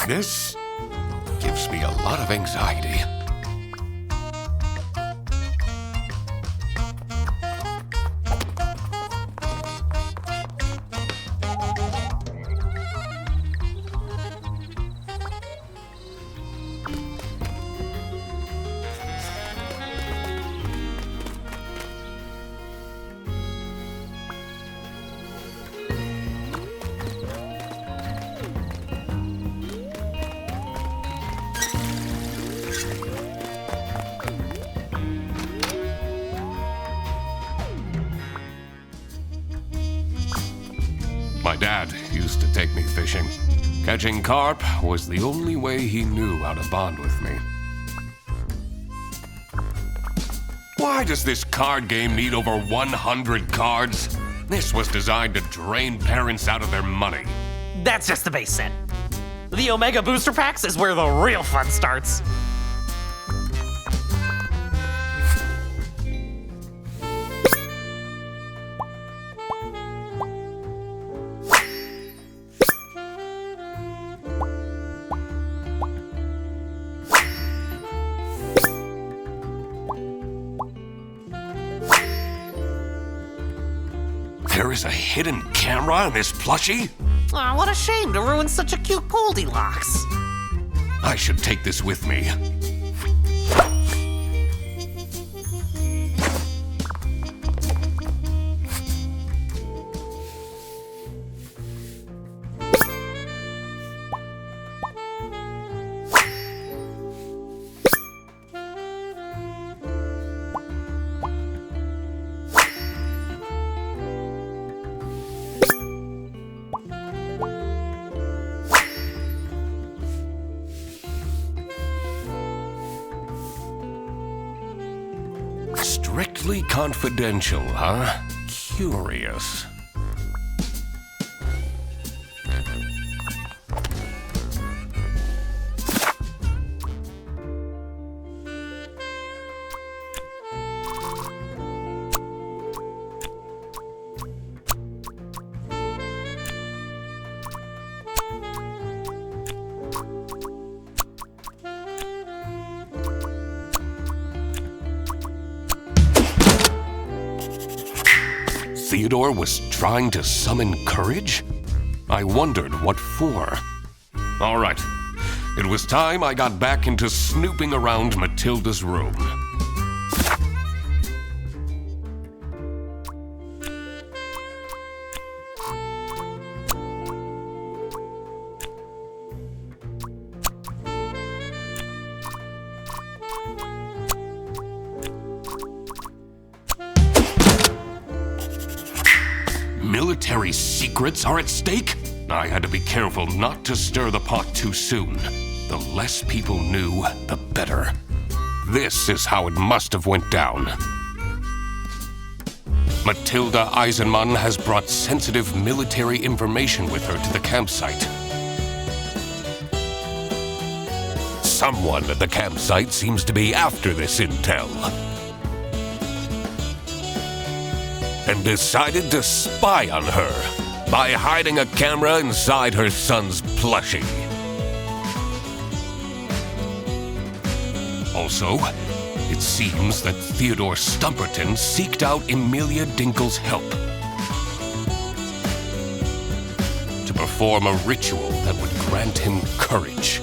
This gives me a lot of anxiety. My dad used to take me fishing. Catching carp was the only way he knew how to bond with me. Why does this card game need over 100 cards? This was designed to drain parents out of their money. That's just the base set. The Omega Booster Packs is where the real fun starts. There is a hidden camera in this plushie? Aw, what a shame to ruin such a cute Goldilocks. I should take this with me. Strictly confidential, huh? Curious. Theodore was trying to summon courage? I wondered what for. All right, it was time I got back into snooping around Matilda's room. Military secrets are at stake? I had to be careful not to stir the pot too soon. The less people knew, the better. This is how it must have went down. Matilda Eisenmann has brought sensitive military information with her to the campsite. Someone at the campsite seems to be after this intel. And decided to spy on her by hiding a camera inside her son's plushie. Also, it seems that Theodore Stumperton seeked out Emilia Dinkle's help to perform a ritual that would grant him courage.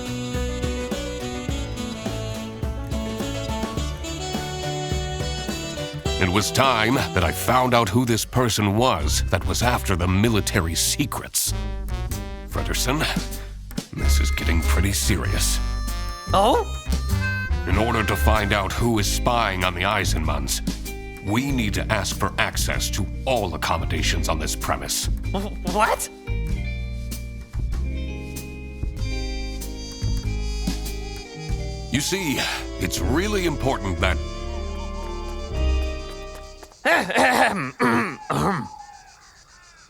It was time that I found out who this person was that was after the military secrets. Frederson, this is getting pretty serious. Oh? In order to find out who is spying on the Eisenmanns, we need to ask for access to all accommodations on this premise. What? You see, it's really important that...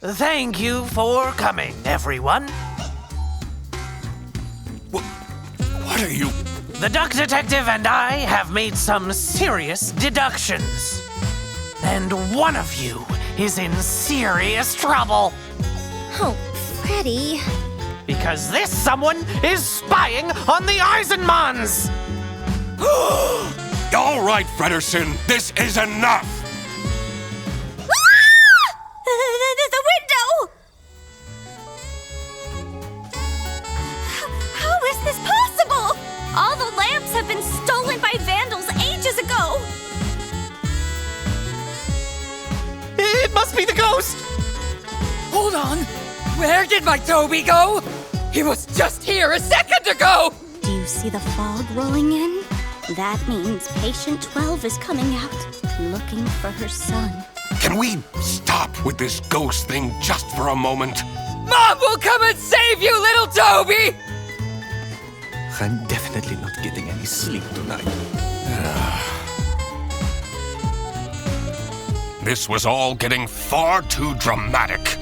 Thank you for coming, everyone. What are you... The Duck Detective and I have made some serious deductions. And one of you is in serious trouble. Oh, Freddy. Because this someone is spying on the Eisenmanns! All right, Frederson, this is enough! The window! How is this possible? All the lamps have been stolen by vandals ages ago! It must be the ghost! Hold on! Where did my Toby go? He was just here a second ago! Do you see the fog rolling in? That means patient 12 is coming out, looking for her son. Can we stop with this ghost thing just for a moment? Mom will come and save you, little Toby! I'm definitely not getting any sleep tonight. This was all getting far too dramatic.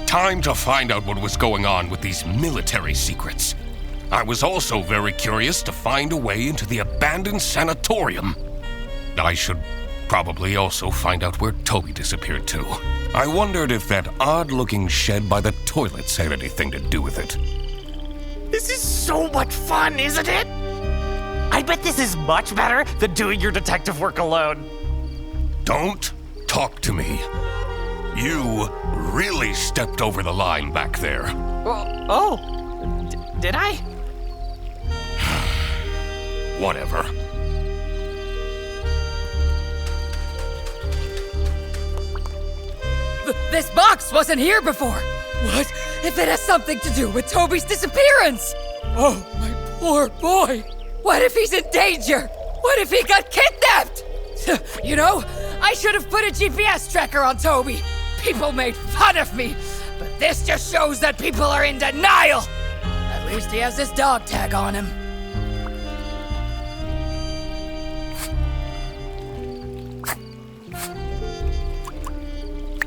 Time to find out what was going on with these military secrets. I was also very curious to find a way into the abandoned sanatorium. I should probably also find out where Toby disappeared to. I wondered if that odd-looking shed by the toilets had anything to do with it. This is so much fun, isn't it? I bet this is much better than doing your detective work alone. Don't talk to me. You really stepped over the line back there. Did I? Whatever. This box wasn't here before. What if it has something to do with Toby's disappearance? Oh, my poor boy. What if he's in danger? What if he got kidnapped? You know, I should have put a GPS tracker on Toby. People made fun of me, but this just shows that people are in denial. At least he has his dog tag on him.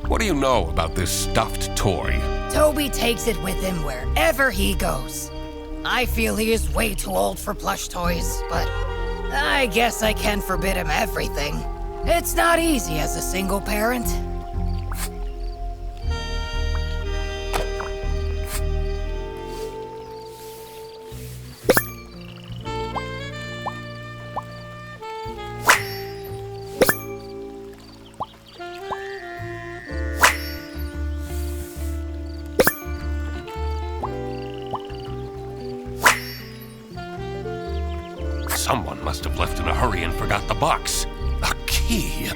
What do you know about this stuffed toy? Toby takes it with him wherever he goes. I feel he is way too old for plush toys, but I guess I can forbid him everything. It's not easy as a single parent. Someone must have left in a hurry and forgot the box. A key.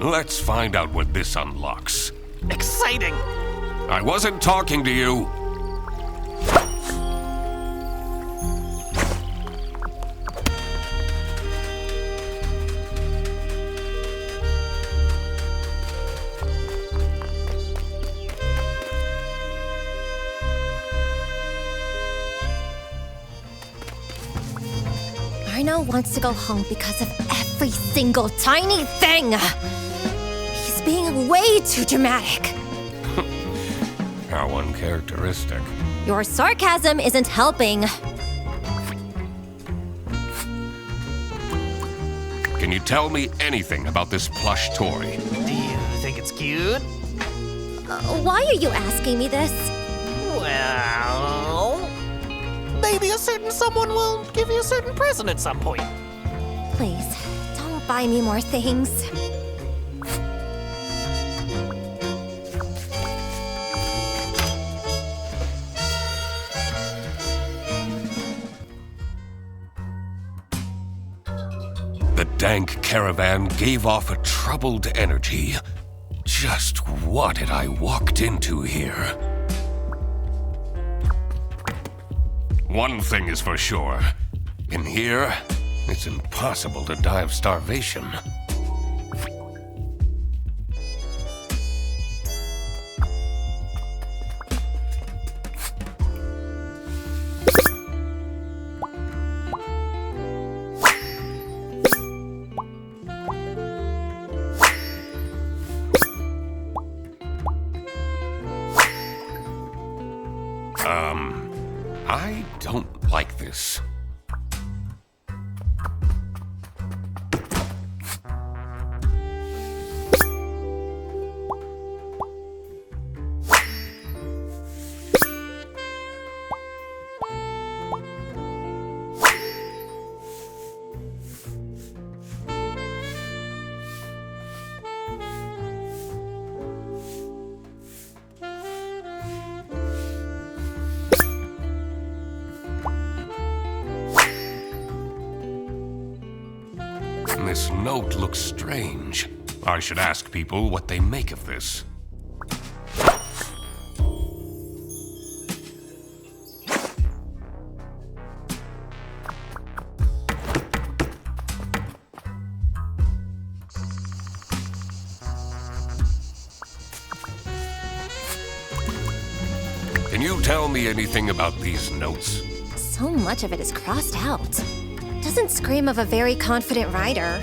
Let's find out what this unlocks. Exciting! I wasn't talking to you. Arno wants to go home because of every single tiny thing. He's being way too dramatic. How uncharacteristic. Your sarcasm isn't helping. Can you tell me anything about this plush toy? Do you think it's cute? Why are you asking me this? Well, maybe a certain someone will give you a certain present at some point. Please, don't buy me more things. The dank caravan gave off a troubled energy. Just what had I walked into here? One thing is for sure. In here, it's impossible to die of starvation. I don't like this. This note looks strange. I should ask people what they make of this. Can you tell me anything about these notes? So much of it is crossed out. Doesn't scream of a very confident writer.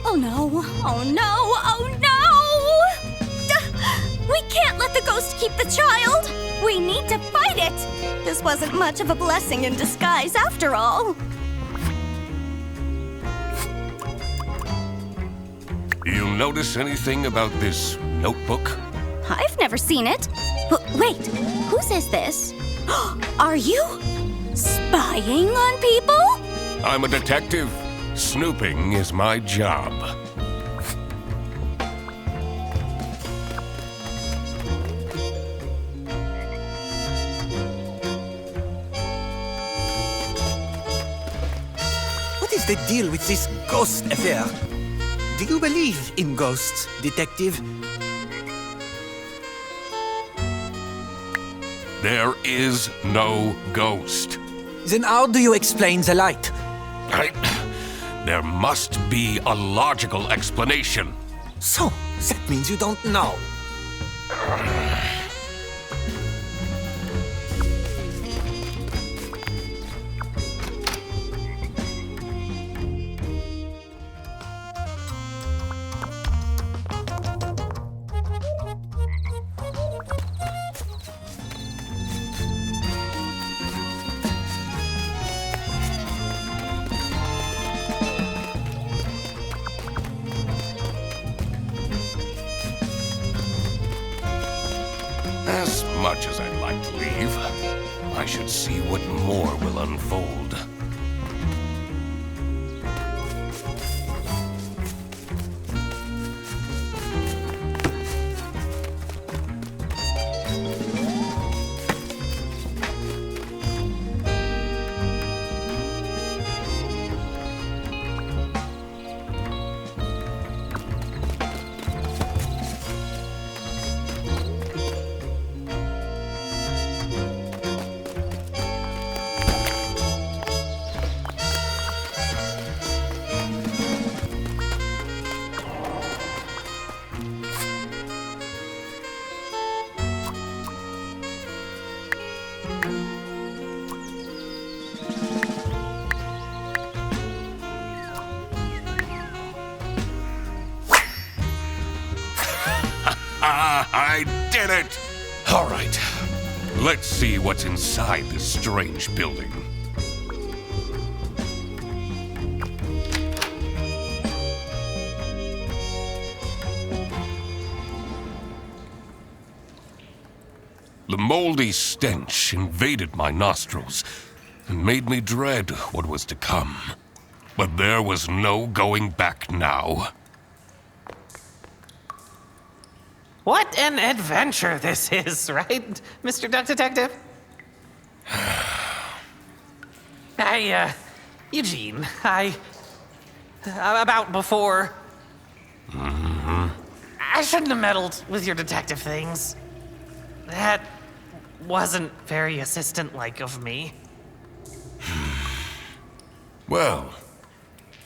Oh no, oh no, oh no! We can't let the ghost keep the child! We need to fight it! This wasn't much of a blessing in disguise after all. You notice anything about this notebook? I've never seen it. Wait, whose is this? Are you spying on people? I'm a detective. Snooping is my job. What is the deal with this ghost affair? Do you believe in ghosts, detective? There is no ghost. Then how do you explain the light? There must be a logical explanation. So, that means you don't know. As much as I'd like to leave, I should see what more will unfold. I did it! All right, let's see what's inside this strange building. The moldy stench invaded my nostrils and made me dread what was to come. But there was no going back now. What an adventure this is, right, Mr. Duck Detective? Eugene, about before. I shouldn't have meddled with your detective things. That wasn't very assistant-like of me. Well,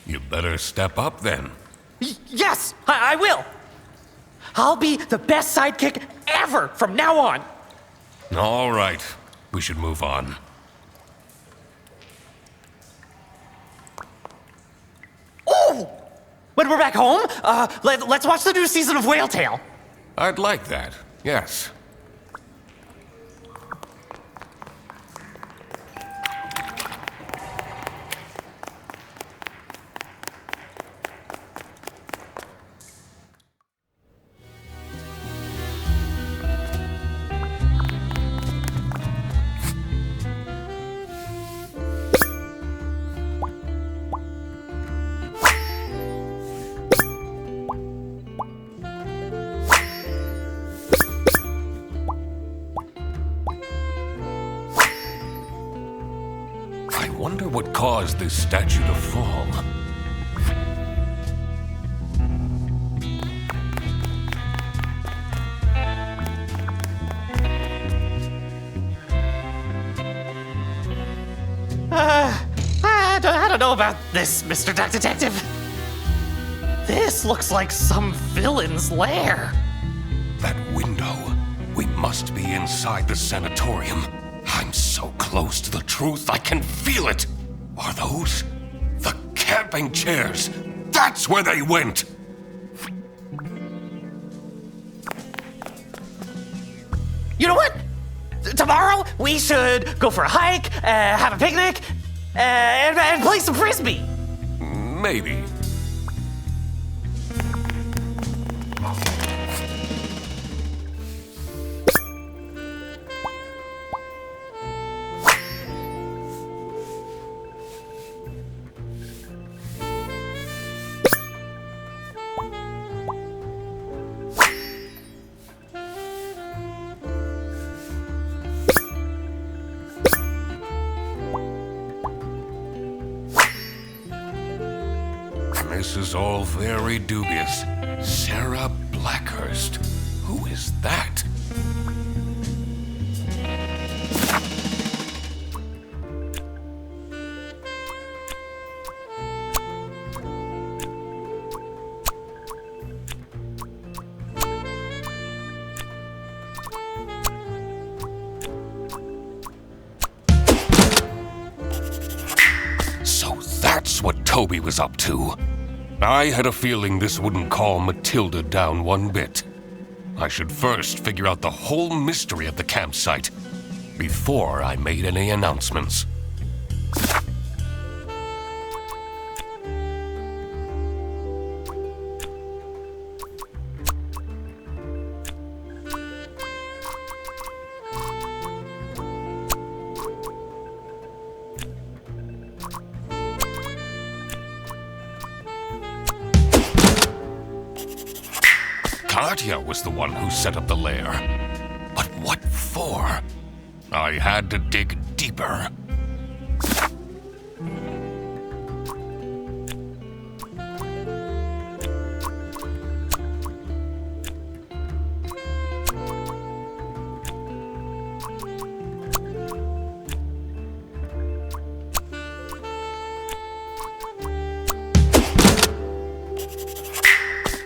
you better step up then. Yes, I will! I'll be the best sidekick ever from now on! All right, we should move on. Oh! When we're back home, let's watch the new season of Whale Tale. I'd like that, yes. I wonder what caused this statue to fall. I don't know about this, Mr. Duck Detective. This looks like some villain's lair. That window. We must be inside the sanatorium. I'm so close to the truth, I can feel it. Are those the camping chairs? That's where they went. You know what? Tomorrow we should go for a hike, have a picnic, and play some frisbee. Maybe. This is all very dubious. Sarah Blackhurst. Who is that? So that's what Toby was up to. I had a feeling this wouldn't calm Matilda down one bit. I should first figure out the whole mystery of the campsite before I made any announcements. Katya was the one who set up the lair. But what for? I had to dig deeper.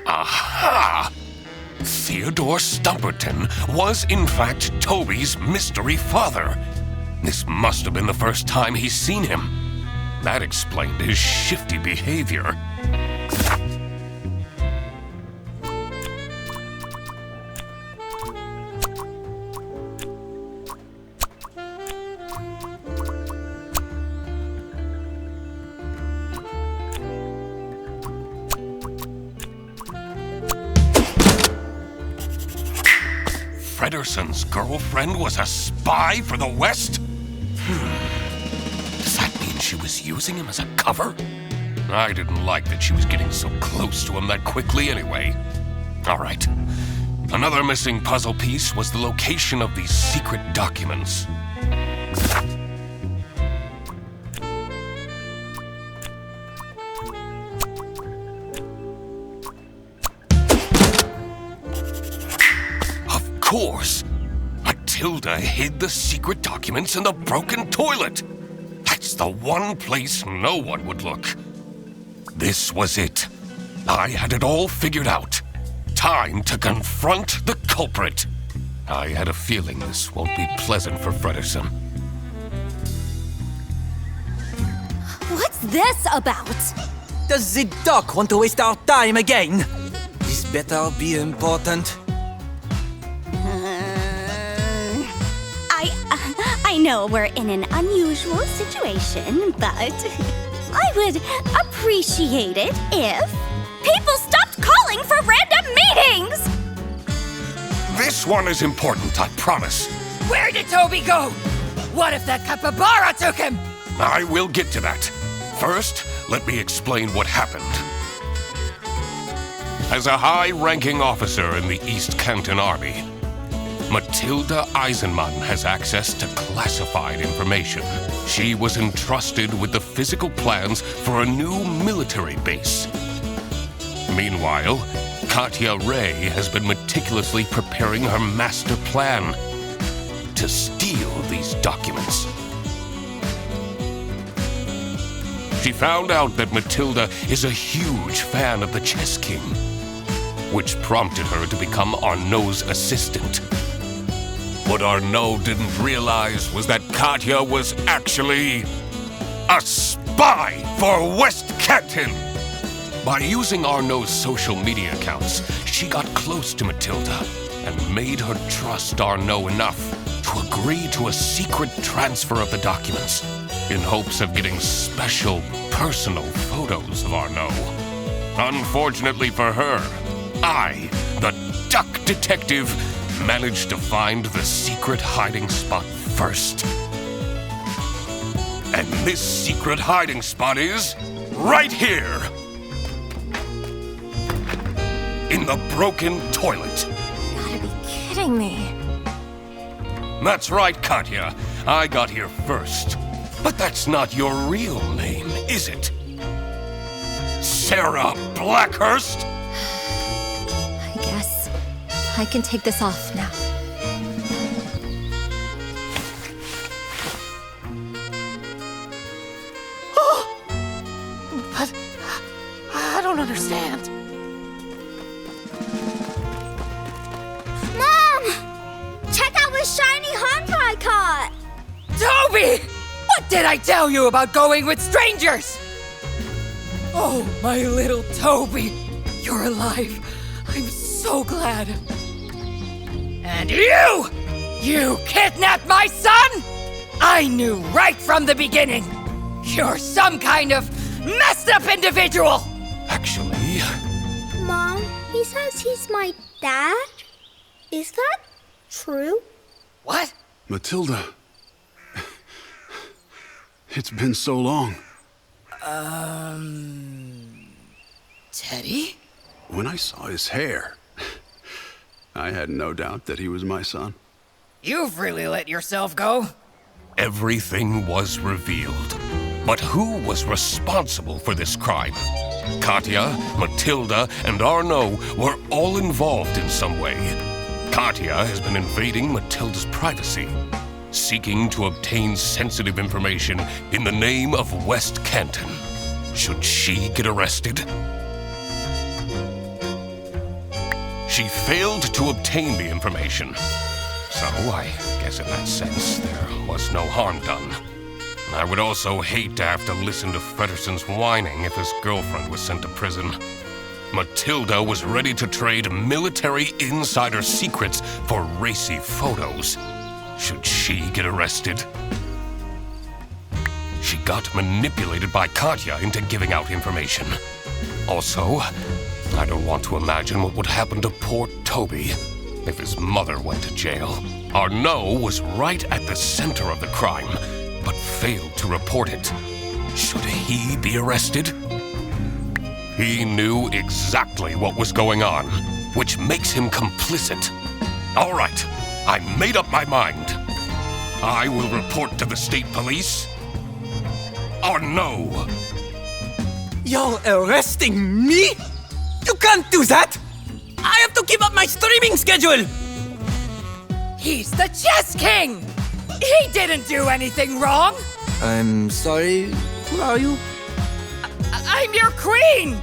Aha! Theodore Stumperton was in fact Toby's mystery father. This must have been the first time he's seen him. That explained his shifty behavior. Frederson's girlfriend was a spy for the West? Does that mean she was using him as a cover? I didn't like that she was getting so close to him that quickly anyway. All right. Another missing puzzle piece was the location of these secret documents. Of course! Matilda hid the secret documents in the broken toilet. That's the one place no one would look. This was it. I had it all figured out. Time to confront the culprit. I had a feeling this won't be pleasant for Frederson. What's this about? Does the duck want to waste our time again? This better be important. I know we're in an unusual situation, but I would appreciate it if people stopped calling for random meetings! This one is important, I promise. Where did Toby go? What if that capybara took him? I will get to that. First, let me explain what happened. As a high-ranking officer in the East Canton Army, Matilda Eisenmann has access to classified information. She was entrusted with the physical plans for a new military base. Meanwhile, Katya Ray has been meticulously preparing her master plan to steal these documents. She found out that Matilda is a huge fan of the Chess King, which prompted her to become Arnaud's assistant. What Arnaud didn't realize was that Katya was actually a spy for West Canton. By using Arnaud's social media accounts, she got close to Matilda and made her trust Arnaud enough to agree to a secret transfer of the documents in hopes of getting special personal photos of Arnaud. Unfortunately for her, I, the duck detective, managed to find the secret hiding spot first. And this secret hiding spot is right here! In the broken toilet. You gotta be kidding me. That's right, Katya. I got here first. But that's not your real name, is it? Sarah Blackhurst? I guess I can take this off now. But I don't understand. Mom! Check out this shiny hunter I caught! Toby! What did I tell you about going with strangers? Oh, my little Toby. You're alive. I'm so glad. And you! You kidnapped my son? I knew right from the beginning. You're some kind of messed up individual. Actually, Mom, he says he's my dad? Is that true? What? Matilda. It's been so long. Teddy? When I saw his hair, I had no doubt that he was my son. You've really let yourself go. everything was revealed. But who was responsible for this crime? Katya, Matilda, and Arnaud were all involved in some way. Katya has been invading Matilda's privacy, seeking to obtain sensitive information in the name of West Canton. Should she get arrested? She failed to obtain the information. So I guess in that sense, there was no harm done. I would also hate to have to listen to Frederson's whining if his girlfriend was sent to prison. Matilda was ready to trade military insider secrets for racy photos. Should she get arrested? She got manipulated by Katya into giving out information. Also, I don't want to imagine what would happen to poor Toby if his mother went to jail. Arnaud was right at the center of the crime, but failed to report it. Should he be arrested? He knew exactly what was going on, which makes him complicit. All right, I made up my mind. I will report to the state police. Or no. You're arresting me? You can't do that! I have to keep up my streaming schedule! He's the Chess King! He didn't do anything wrong! I'm sorry, who are you? I'm your queen!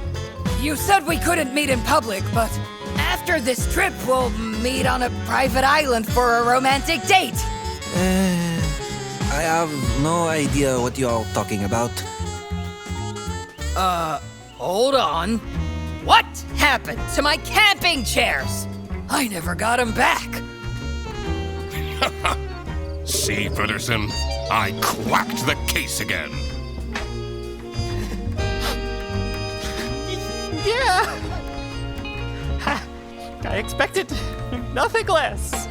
You said we couldn't meet in public, but after this trip, we'll meet on a private island for a romantic date. I have no idea what you're talking about. Hold on. What happened to my camping chairs? I never got them back. See, Frederson, I quacked the case again. Yeah! Ha, I expected nothing less.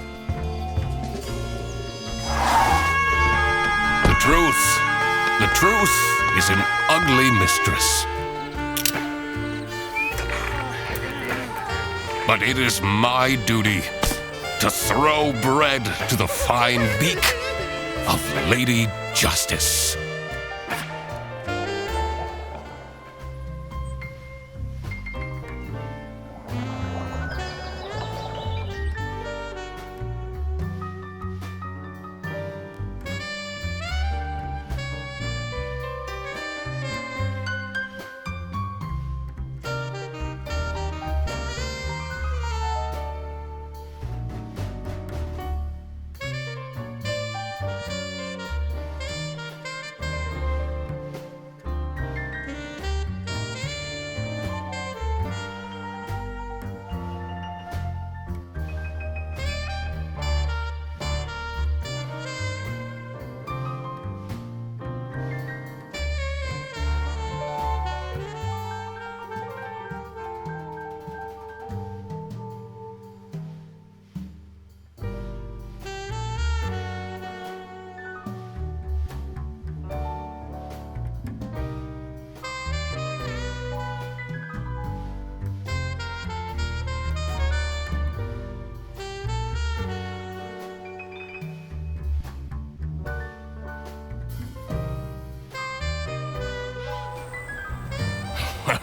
The truth is an ugly mistress. But it is my duty to throw bread to the fine beak of Lady Justice.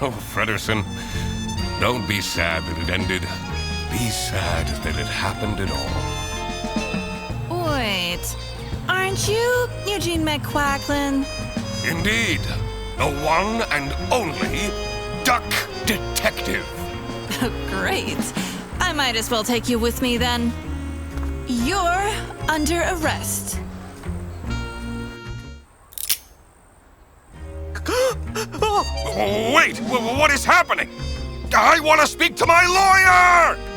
Well, Frederson, don't be sad that it ended. Be sad that it happened at all. Wait, aren't you Eugene McQuacklin? Indeed, the one and only Duck Detective. Great. I might as well take you with me then. You're under arrest. Wait, what is happening? I want to speak to my lawyer!